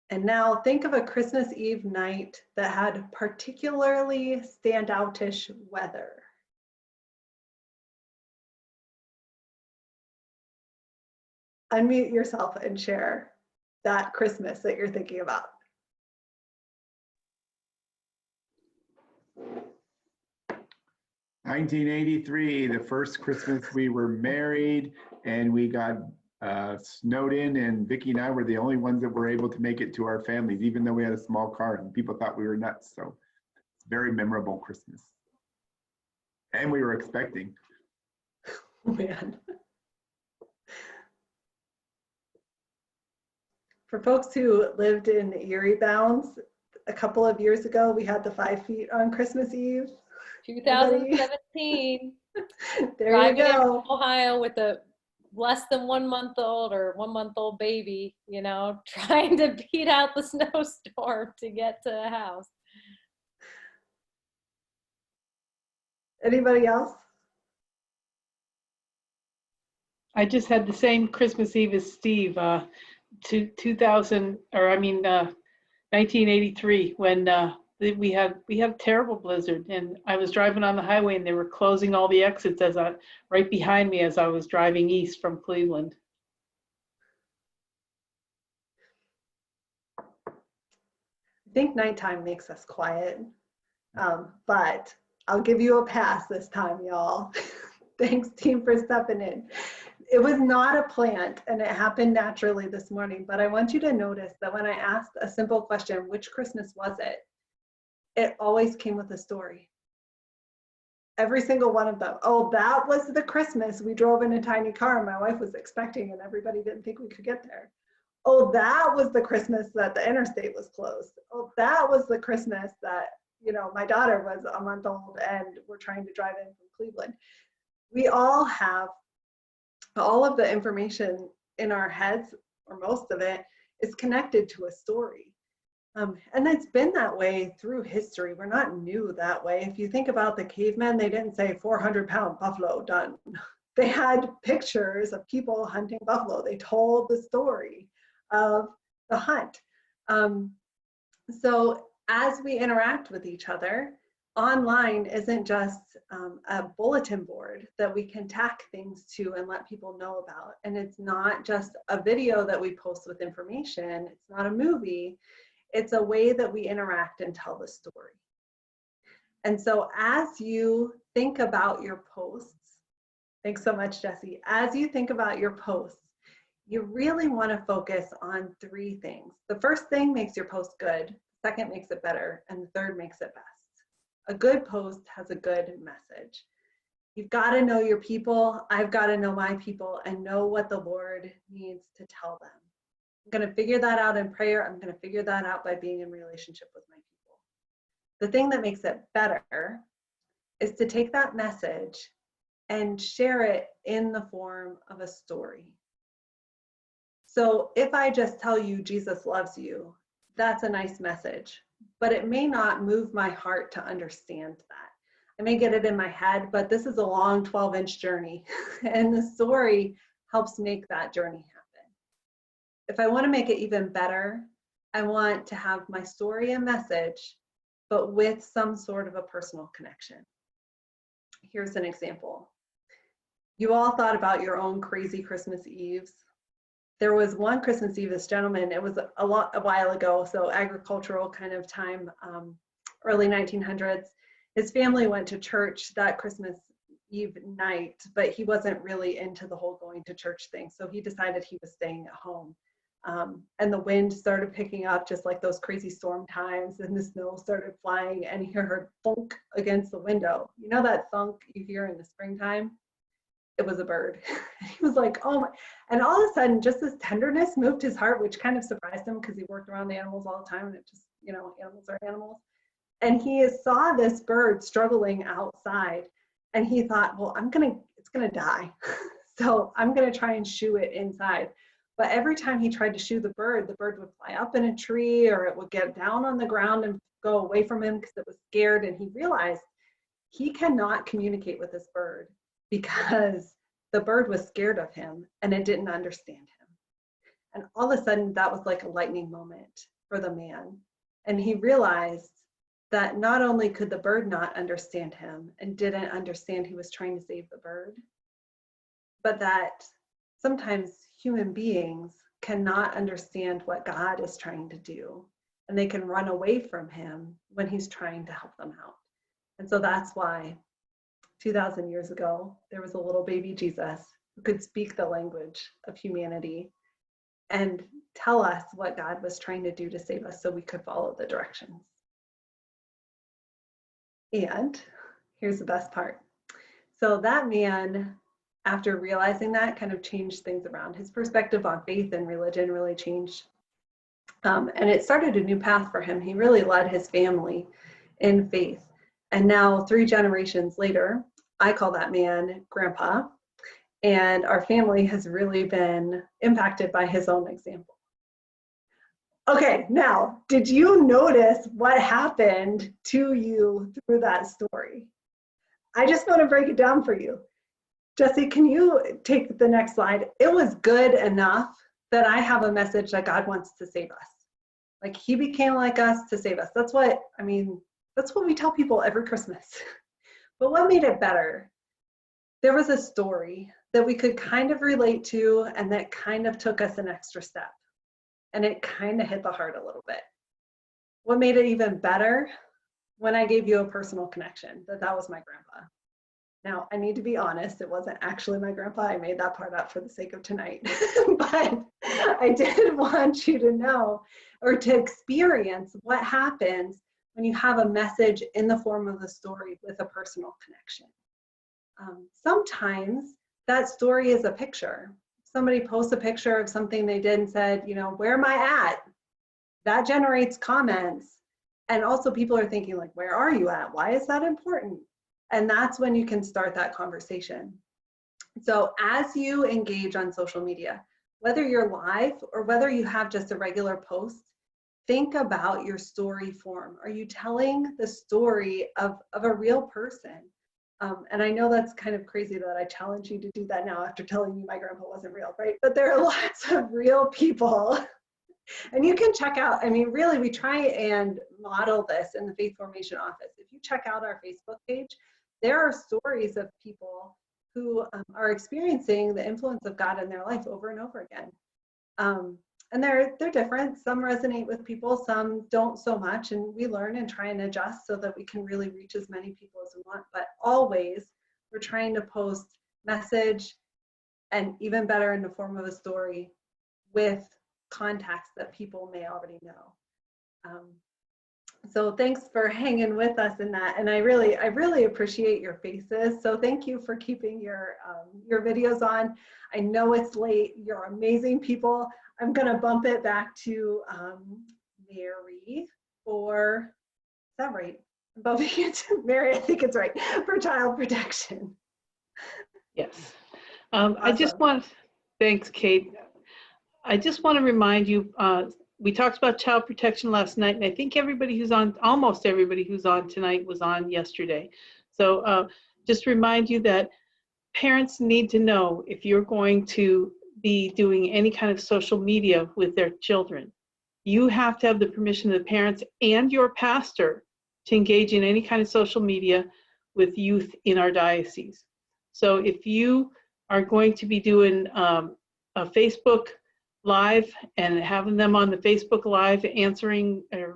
And now think of a Christmas Eve night that had particularly standoutish weather. Unmute yourself and share that Christmas that you're thinking about. "1983, the first Christmas we were married, and we got snowed in, and Vicki and I were the only ones that were able to make it to our families, even though we had a small car, and people thought we were nuts. So it's a very memorable Christmas. And we were expecting. Man. For folks who lived in Erie bounds, a couple of years ago, we had the 5 feet on Christmas Eve. 2017. There Driving you in go. Ohio with a less than 1 month old or 1 month old baby, you know, trying to beat out the snowstorm to get to the house. Anybody else? I just had the same Christmas Eve as Steve, 1983, when we had terrible blizzard, and I was driving on the highway and they were closing all the exits right behind me as I was driving east from Cleveland. I think nighttime makes us quiet, but I'll give you a pass this time, y'all. Thanks, team, for stepping in. It was not a plant, and it happened naturally this morning, but I want you to notice that when I asked a simple question, which Christmas was it? It always came with a story. Every single one of them. Oh, that was the Christmas we drove in a tiny car my wife was expecting and everybody didn't think we could get there. Oh, that was the Christmas that the interstate was closed. Oh, that was the Christmas that, you know, my daughter was a month old and we're trying to drive in from Cleveland. We all have all of the information in our heads, or most of it, is connected to a story. And it's been that way through history. We're not new that way. If you think about the cavemen, they didn't say 400-pound buffalo done. They had pictures of people hunting buffalo. They told the story of the hunt. So as we interact with each other, online isn't just a bulletin board that we can tack things to and let people know about. And it's not just a video that we post with information. It's not a movie. It's a way that we interact and tell the story. And so as you think about your posts, thanks so much, Jesse. As you think about your posts, you really want to focus on 3 things. The first thing makes your post good, second makes it better, and the third makes it best. A good post has a good message. You've got to know your people. I've got to know my people and know what the Lord needs to tell them. I'm going to figure that out in prayer. I'm going to figure that out by being in relationship with my people. The thing that makes it better is to take that message and share it in the form of a story. So if I just tell you Jesus loves you, that's a nice message, but it may not move my heart to understand that. I may get it in my head, but this is a long 12-inch journey, and the story helps make that journey happen. If I want to make it even better, I want to have my story and message, but with some sort of a personal connection. Here's an example. You all thought about your own crazy Christmas Eves. there was one Christmas Eve, this gentleman, it was a while ago, so agricultural kind of time, early 1900s. His family went to church that Christmas Eve night, but he wasn't really into the whole going to church thing. So he decided he was staying at home. And the wind started picking up just like those crazy storm times, and the snow started flying, and he heard thunk against the window. You know that thunk you hear in the springtime? It was a bird. He was like, oh my, and all of a sudden just this tenderness moved his heart, which kind of surprised him because he worked around animals all the time, and it just, you know, animals are animals. And he saw this bird struggling outside, and he thought, well, it's gonna die. So I'm gonna try and shoo it inside. But every time he tried to shoo the bird would fly up in a tree, or it would get down on the ground and go away from him because it was scared. And he realized he cannot communicate with this bird because the bird was scared of him and it didn't understand him. And all of a sudden, that was like a lightning moment for the man. And he realized that not only could the bird not understand him and didn't understand he was trying to save the bird, but that sometimes human beings cannot understand what God is trying to do, and they can run away from him when he's trying to help them out. And so that's why 2,000 years ago, there was a little baby Jesus who could speak the language of humanity and tell us what God was trying to do to save us so we could follow the directions. And here's the best part. So that man, after realizing that, kind of changed things around. His perspective on faith and religion really changed. And it started a new path for him. He really led his family in faith. And now 3 generations later, I call that man Grandpa. And our family has really been impacted by his own example. Okay, now, did you notice what happened to you through that story? I just want to break it down for you. Jesse, can you take the next slide? It was good enough that I have a message that God wants to save us. Like, he became like us to save us. That's what we tell people every Christmas. But what made it better? There was a story that we could kind of relate to, and that kind of took us an extra step. And it kind of hit the heart a little bit. What made it even better? When I gave you a personal connection, that was my grandpa. Now, I need to be honest, it wasn't actually my grandpa. I made that part up for the sake of tonight. But I did want you to know, or to experience, what happens when you have a message in the form of a story with a personal connection. Sometimes that story is a picture. Somebody posts a picture of something they did and said, you know, where am I at? That generates comments. And also people are thinking, like, where are you at? Why is that important? And that's when you can start that conversation. So as you engage on social media, whether you're live or whether you have just a regular post, think about your story form. Are you telling the story of a real person? And I know that's kind of crazy that I challenge you to do that now after telling you my grandpa wasn't real, right? But there are lots of real people. And you can check out, I mean, really, we try and model this in the Faith Formation office. If you check out our Facebook page, there are stories of people who are experiencing the influence of God in their life over and over again. And they're different. Some resonate with people, some don't so much. And we learn and try and adjust so that we can really reach as many people as we want. But always, we're trying to post message, and even better in the form of a story, with contacts that people may already know. So thanks for hanging with us in that. And I really appreciate your faces. So thank you for keeping your videos on. I know it's late. You're amazing people. I'm going to bump it back to Mary for, is that right? I'm bumping it to Mary, I think it's right, for child protection. Yes. Awesome. I just want, thanks, Kate. I just want to remind you, we talked about child protection last night, and I think everybody who's on, almost everybody who's on tonight was on yesterday. So just remind you that parents need to know if you're going to be doing any kind of social media with their children. You have to have the permission of the parents and your pastor to engage in any kind of social media with youth in our diocese. So if you are going to be doing a Facebook live and having them on the Facebook Live answering or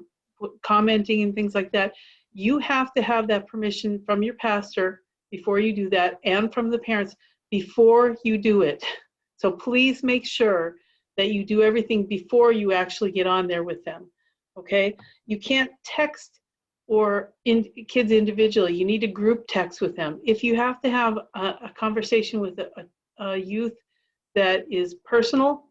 commenting and things like that, you have to have that permission from your pastor before you do that, and from the parents before you do it. So please make sure that you do everything before you actually get on there with them, okay? You can't text or kids individually. You need to group text with them. If you have to have a conversation with a youth that is personal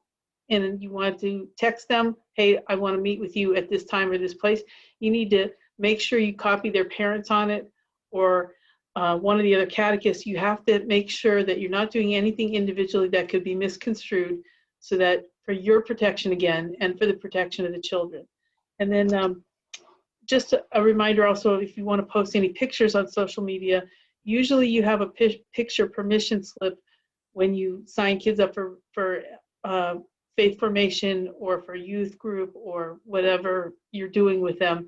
and you want to text them, hey, I want to meet with you at this time or this place, you need to make sure you copy their parents on it, or one of the other catechists. You have to make sure that you're not doing anything individually that could be misconstrued, so that for your protection again, and for the protection of the children. And then just a reminder also, if you want to post any pictures on social media, usually you have a picture permission slip when you sign kids up for faith formation or for youth group or whatever you're doing with them.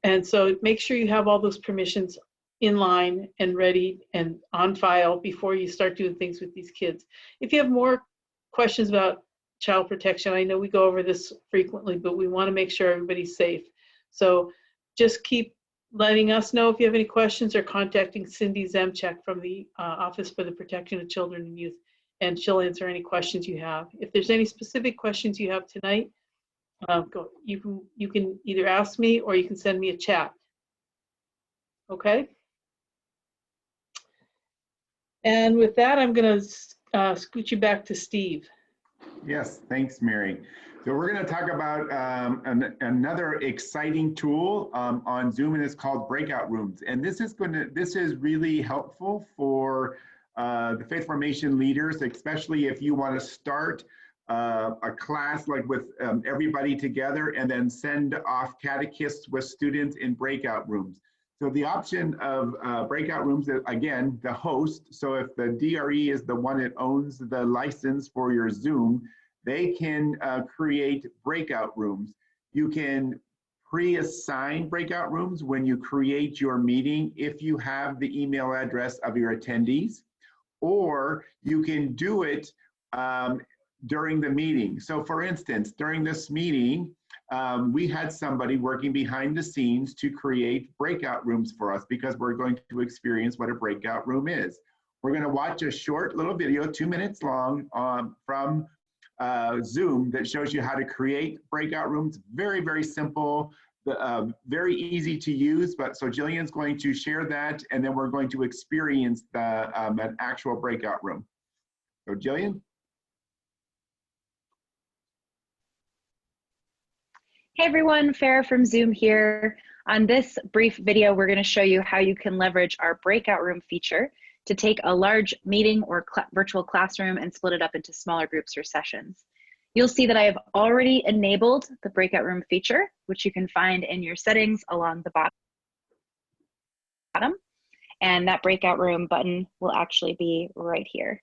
And so make sure you have all those permissions in line and ready and on file before you start doing things with these kids. If you have more questions about child protection, I know we go over this frequently, but we want to make sure everybody's safe. So just keep letting us know if you have any questions, or contacting Cindy Zemchek from the Office for the Protection of Children and Youth, and she'll answer any questions you have. If there's any specific questions you have tonight, you can either ask me or you can send me a chat. Okay? And with that, I'm going to scoot you back to Steve. Yes, thanks, Mary. So we're going to talk about another exciting tool on Zoom, and it's called breakout rooms. And this is really helpful for the faith formation leaders, especially if you want to start a class like with everybody together and then send off catechists with students in breakout rooms. So the option of breakout rooms is, again, the host. So if the DRE is the one that owns the license for your Zoom, they can create breakout rooms. You can pre-assign breakout rooms when you create your meeting if you have the email address of your attendees, or you can do it during the meeting. So for instance, during this meeting, we had somebody working behind the scenes to create breakout rooms for us, because we're going to experience what a breakout room is. We're going to watch a short little video, 2 minutes long, from Zoom that shows you how to create breakout rooms. Very, very simple, very easy to use. But so Jillian's going to share that, and then we're going to experience an actual breakout room. So Jillian? Hey everyone, Farah from Zoom here. On this brief video, we're going to show you how you can leverage our breakout room feature to take a large meeting or virtual classroom and split it up into smaller groups or sessions. You'll see that I have already enabled the breakout room feature, which you can find in your settings along the bottom. And that breakout room button will actually be right here.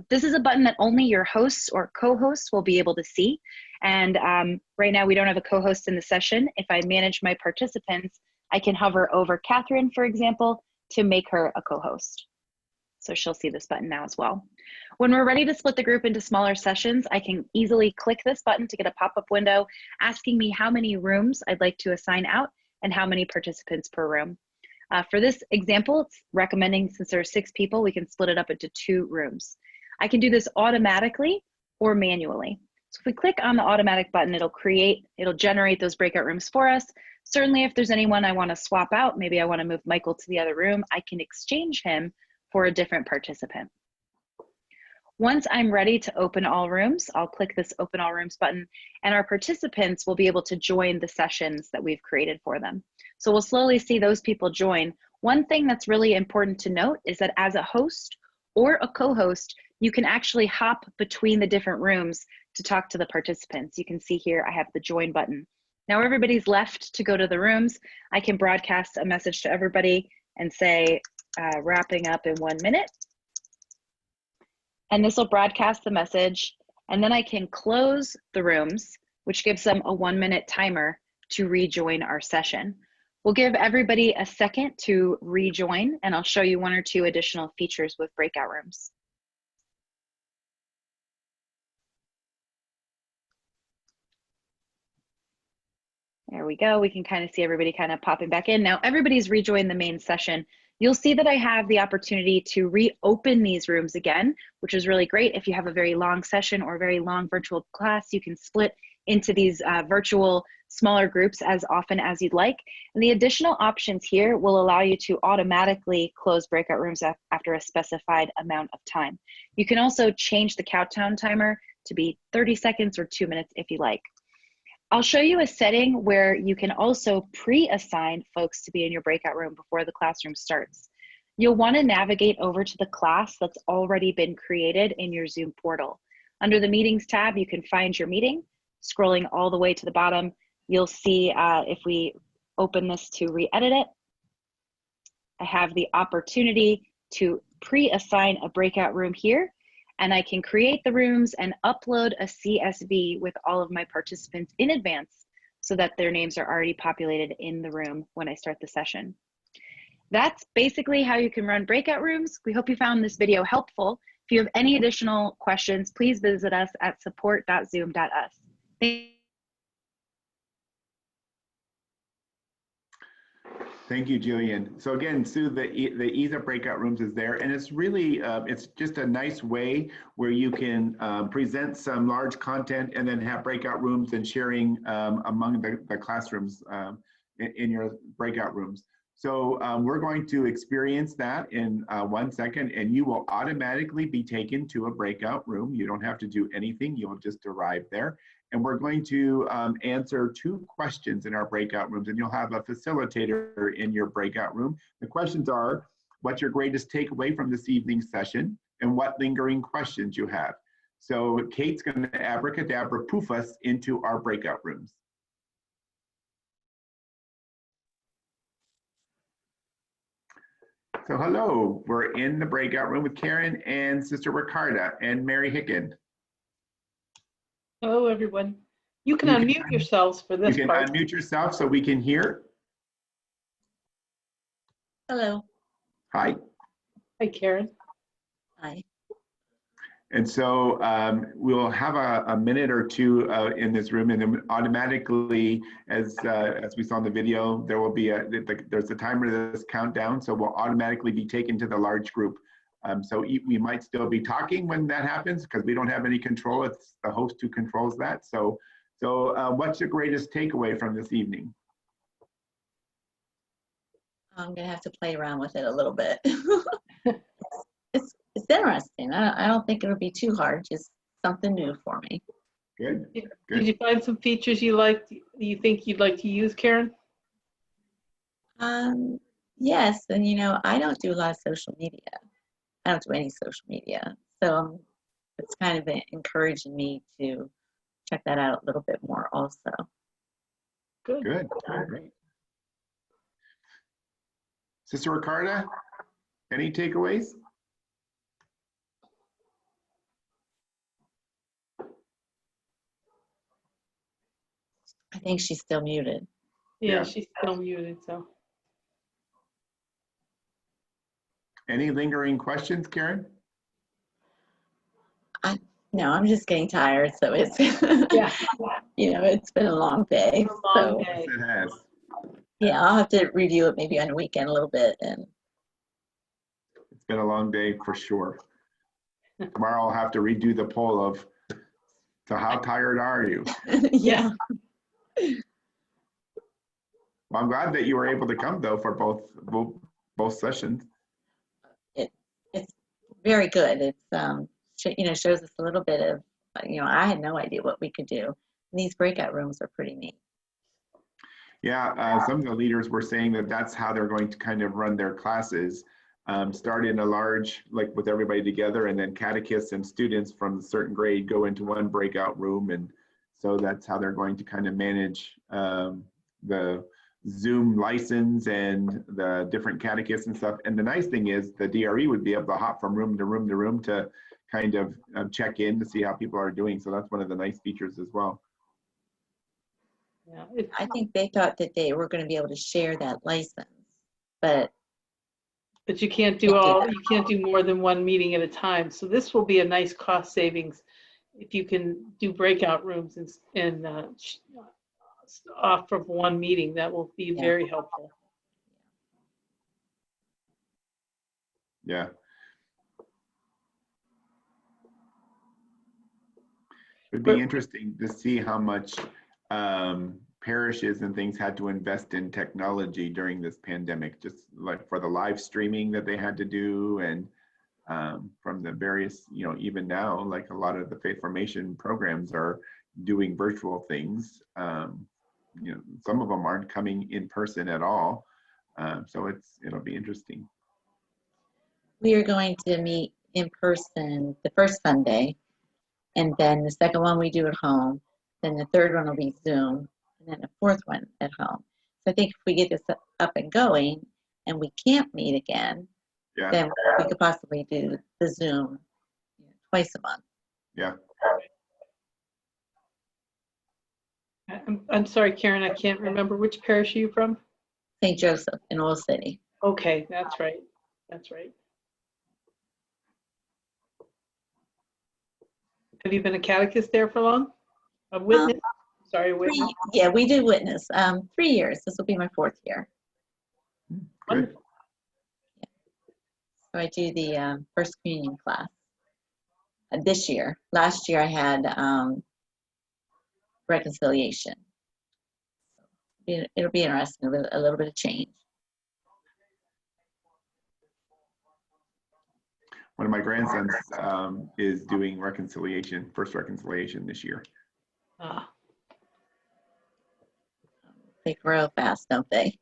This is a button that only your hosts or co-hosts will be able to see. And right now we don't have a co-host in the session. If I manage my participants, I can hover over Catherine, for example, to make her a co-host. So she'll see this button now as well. When we're ready to split the group into smaller sessions, I can easily click this button to get a pop-up window asking me how many rooms I'd like to assign out and how many participants per room. For this example, it's recommending, since there are 6 people, we can split it up into 2 rooms. I can do this automatically or manually. So if we click on the automatic button, it'll generate those breakout rooms for us. Certainly if there's anyone I want to swap out, maybe I want to move Michael to the other room, I can exchange him for a different participant. Once I'm ready to open all rooms, I'll click this Open All Rooms button, and our participants will be able to join the sessions that we've created for them. So we'll slowly see those people join. One thing that's really important to note is that as a host or a co-host, you can actually hop between the different rooms to talk to the participants. You can see here I have the Join button. Now everybody's left to go to the rooms. I can broadcast a message to everybody and say, wrapping up in 1 minute. And this will broadcast the message. And then I can close the rooms, which gives them a 1-minute timer to rejoin our session. We'll give everybody a second to rejoin, and I'll show you 1 or 2 additional features with breakout rooms. There we go. We can kind of see everybody kind of popping back in. Now everybody's rejoined the main session. You'll see that I have the opportunity to reopen these rooms again, which is really great. If you have a very long session or a very long virtual class, you can split into these virtual smaller groups as often as you'd like. And the additional options here will allow you to automatically close breakout rooms after a specified amount of time. You can also change the countdown timer to be 30 seconds or 2 minutes if you like. I'll show you a setting where you can also pre-assign folks to be in your breakout room before the classroom starts. You'll want to navigate over to the class that's already been created in your Zoom portal. Under the Meetings tab, you can find your meeting. Scrolling all the way to the bottom, you'll see if we open this to re-edit it, I have the opportunity to pre-assign a breakout room here, and I can create the rooms and upload a CSV with all of my participants in advance so that their names are already populated in the room when I start the session. That's basically how you can run breakout rooms. We hope you found this video helpful. If you have any additional questions, please visit us at support.zoom.us. Thank you, Jillian. So again, Sue, the ease of breakout rooms is there, and it's really, it's just a nice way where you can present some large content and then have breakout rooms and sharing among the classrooms in your breakout rooms. So we're going to experience that in 1 second, and you will automatically be taken to a breakout room. You don't have to do anything, you'll just arrive there. And we're going to answer 2 questions in our breakout rooms, and you'll have a facilitator in your breakout room. The questions are, what's your greatest takeaway from this evening's session, and what lingering questions you have. So Kate's going to abracadabra poof us into our breakout rooms. So hello, we're in the breakout room with Karen and Sister Ricarda and Mary Hicken. Hello, everyone. You can unmute yourselves for this You can part. unmute yourself so we can hear. Hello. Hi. Hi, Karen. Hi. And so we'll have a minute or 2 in this room, and then automatically, as we saw in the video, there will be there's a timer to this countdown, so we'll automatically be taken to the large group. So we might still be talking when that happens because we don't have any control. It's the host who controls that. So what's your greatest takeaway from this evening? I'm gonna have to play around with it a little bit. It's interesting. I don't think it'll be too hard. Just something new for me. Good. Did you find some features you think you'd like to use, Karen? Yes, and you know, I don't do a lot of social media. I don't do any social media, so it's kind of encouraging me to check that out a little bit more also. Good. Good. Great. Sister Ricarda, any takeaways? I think she's still muted. Yeah, she's still muted, so. Any lingering questions, Karen? No, I'm just getting tired, so it's Yeah. you know, it's been a long day. It's a long So day. Yes, it has. yeah, I'll have to review it maybe on the weekend a little bit. And It's been a long day for sure. Tomorrow I'll have to redo the poll of, so how tired are you? yeah. Well, I'm glad that you were able to come though for both sessions. It's very good. It's you know, shows us a little bit of, you know, I had no idea what we could do. And these breakout rooms are pretty neat. Yeah, some of the leaders were saying that that's how they're going to kind of run their classes. Start in a large, like with everybody together, and then catechists and students from a certain grade go into one breakout room. And so that's how they're going to kind of manage the Zoom license and the different catechists and stuff. And the nice thing is the DRE would be able to hop from room to room to room to kind of check in to see how people are doing. So that's one of the nice features as well. Yeah, I think they thought that they were going to be able to share that license, but you can't do more than one meeting at a time. So this will be a nice cost savings if you can do breakout rooms and notes off of one meeting. That will be Yeah. very helpful. Yeah. It'd be interesting to see how much parishes and things had to invest in technology during this pandemic, just like for the live streaming that they had to do, and from the various, you know, even now, like a lot of the faith formation programs are doing virtual things. You know, some of them aren't coming in person at all. So it'll be interesting. We are going to meet in person the first Sunday, and then the second one we do at home. Then the third one will be Zoom, and then the fourth one at home. So I think if we get this up and going and we can't meet again, Yeah. then we could possibly do the Zoom twice a month. Yeah. I'm sorry, Karen, I can't remember which parish are you from? St. Joseph in Oil City. Okay, that's right. That's right. Have you been a catechist there for long? A witness? Sorry, witness. Yeah, we do witness. 3 years. This will be my 4th year. Good. So I do the First Communion class this year. Last year I had reconciliation. It'll be interesting, a little bit of change. One of my grandsons is doing first reconciliation this year. They grow fast, don't they?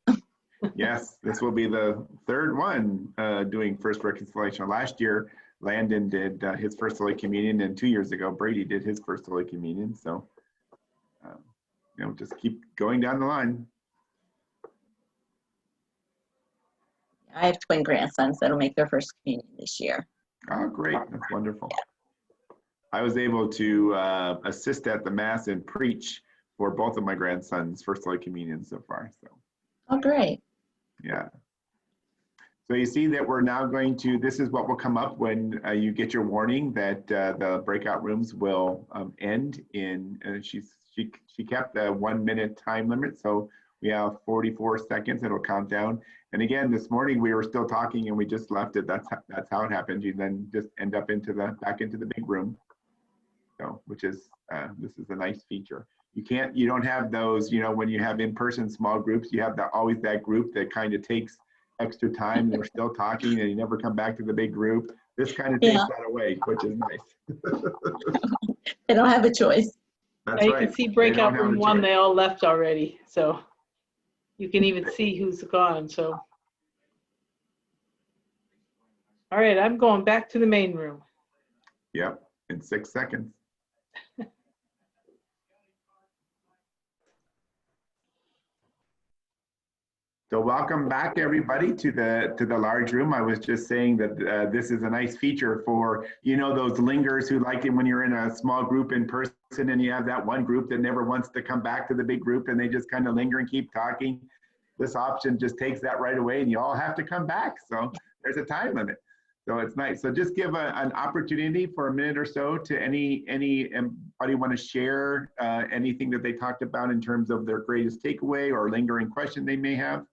Yes, this will be the third one doing first reconciliation. Last year, Landon did his first Holy Communion, and 2 years ago, Brady did his first Holy Communion. So, you know, just keep going down the line. I have twin grandsons that'll make their first communion this year. Oh, great. That's wonderful. I was able to assist at the Mass and preach for both of my grandsons' first Holy Communion so far. So, Oh, great. yeah. So you see that we're now going to, this is what will come up when you get your warning that the breakout rooms will end in, she kept the 1 minute time limit. So we have 44 seconds, it'll count down. And again, this morning we were still talking and we just left it. That's how it happened. You then just end up back into the big room. So, which is, this is a nice feature. You don't have those, you know, when you have in-person small groups, you have always that group that kind of takes extra time and they're still talking and you never come back to the big group. This kind of takes that away, which is nice. They don't have a choice. That's You right. can see breakout They don't have room a 1, choice. they all left already. So you can even see who's gone. So, all right, I'm going back to the main room. Yep, in 6 seconds. So welcome back, everybody, to the large room. I was just saying that this is a nice feature for, you know, those lingers who like it when you're in a small group in person and you have that one group that never wants to come back to the big group and they just kind of linger and keep talking. This option just takes that right away and you all have to come back. So there's a time limit. So it's nice. So just give an opportunity for a minute or so to anybody want to share anything that they talked about in terms of their greatest takeaway or lingering question they may have.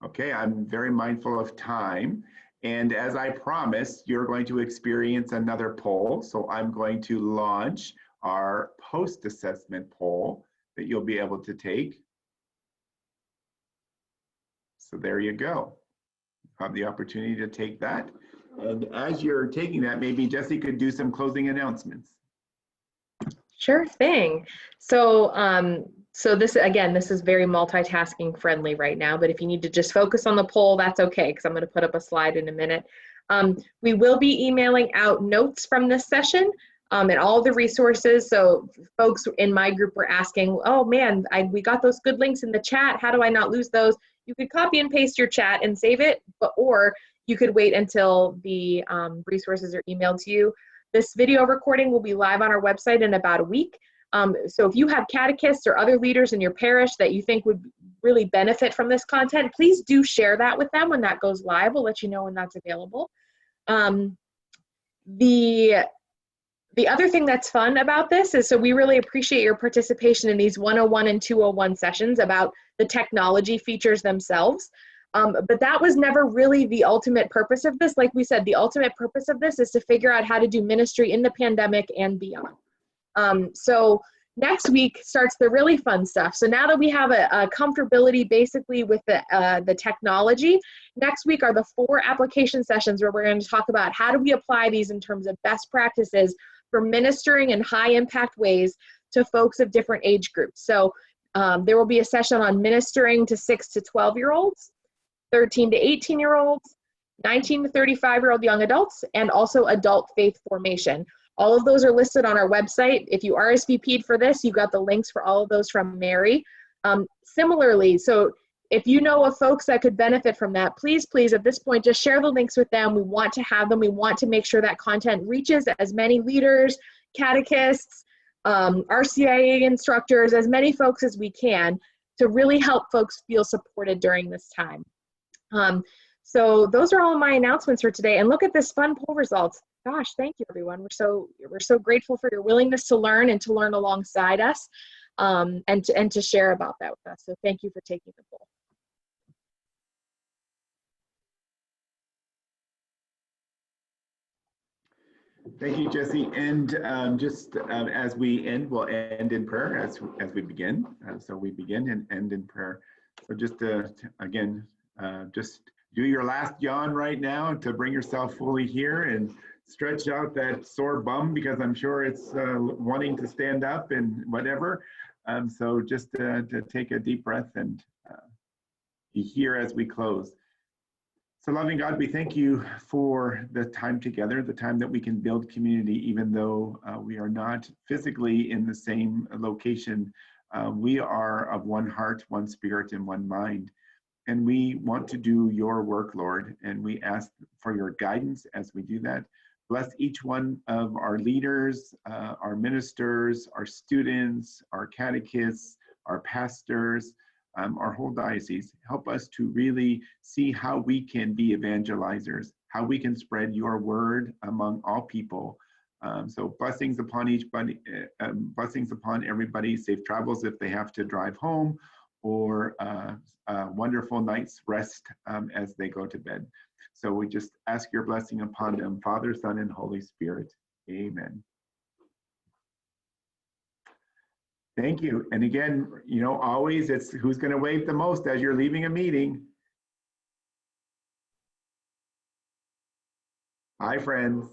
Okay, I'm very mindful of time. And as I promised, you're going to experience another poll. So I'm going to launch our post-assessment poll that you'll be able to take. So there you go. Have the opportunity to take that. And as you're taking that, maybe Jesse could do some closing announcements. Sure thing. So, so this is very multitasking friendly right now, but if you need to just focus on the poll, that's okay, because I'm going to put up a slide in a minute. We will be emailing out notes from this session and all the resources. So folks in my group were asking, oh man, we got those good links in the chat. How do I not lose those? You could copy and paste your chat and save it, or you could wait until the resources are emailed to you. This video recording will be live on our website in about a week. So if you have catechists or other leaders in your parish that you think would really benefit from this content, please do share that with them when that goes live. We'll let you know when that's available. The other thing that's fun about this is, so we really appreciate your participation in these 101 and 201 sessions about the technology features themselves. But that was never really the ultimate purpose of this. Like we said, the ultimate purpose of this is to figure out how to do ministry in the pandemic and beyond. So next week starts the really fun stuff. So now that we have a comfortability basically with the technology, next week are the 4 application sessions where we're going to talk about how do we apply these in terms of best practices for ministering in high impact ways to folks of different age groups. So there will be a session on ministering to 6 to 12-year-olds, 13 to 18-year-olds, 19 to 35-year-old young adults, and also adult faith formation. All of those are listed on our website. If you RSVP'd for this, you've got the links for all of those from Mary. Similarly, so if you know of folks that could benefit from that, please at this point, just share the links with them. We want to have them. We want to make sure that content reaches as many leaders, catechists, RCIA instructors, as many folks as we can to really help folks feel supported during this time. So those are all my announcements for today. And look at this fun poll results. Gosh, thank you, everyone. We're so grateful for your willingness to learn and to learn alongside us, and to share about that with us. So thank you for taking the poll. Thank you, Jesse. And just as we end, we'll end in prayer as we begin. So we begin and end in prayer. So just again, just do your last yawn right now to bring yourself fully here and stretch out that sore bum, because I'm sure it's wanting to stand up and whatever. So just to take a deep breath and be here as we close. So loving God, we thank you for the time together, the time that we can build community, even though we are not physically in the same location. We are of one heart, one spirit, and one mind. And we want to do your work, Lord, and we ask for your guidance as we do that. Bless each one of our leaders, our ministers, our students, our catechists, our pastors, our whole diocese. Help us to really see how we can be evangelizers, how we can spread your word among all people. So blessings upon blessings upon everybody, safe travels if they have to drive home, or wonderful night's rest as they go to bed. So we just ask your blessing upon them, Father, Son, and Holy Spirit. Amen. Thank you. And again, you know, always it's who's going to wave the most as you're leaving a meeting. Bye, friends.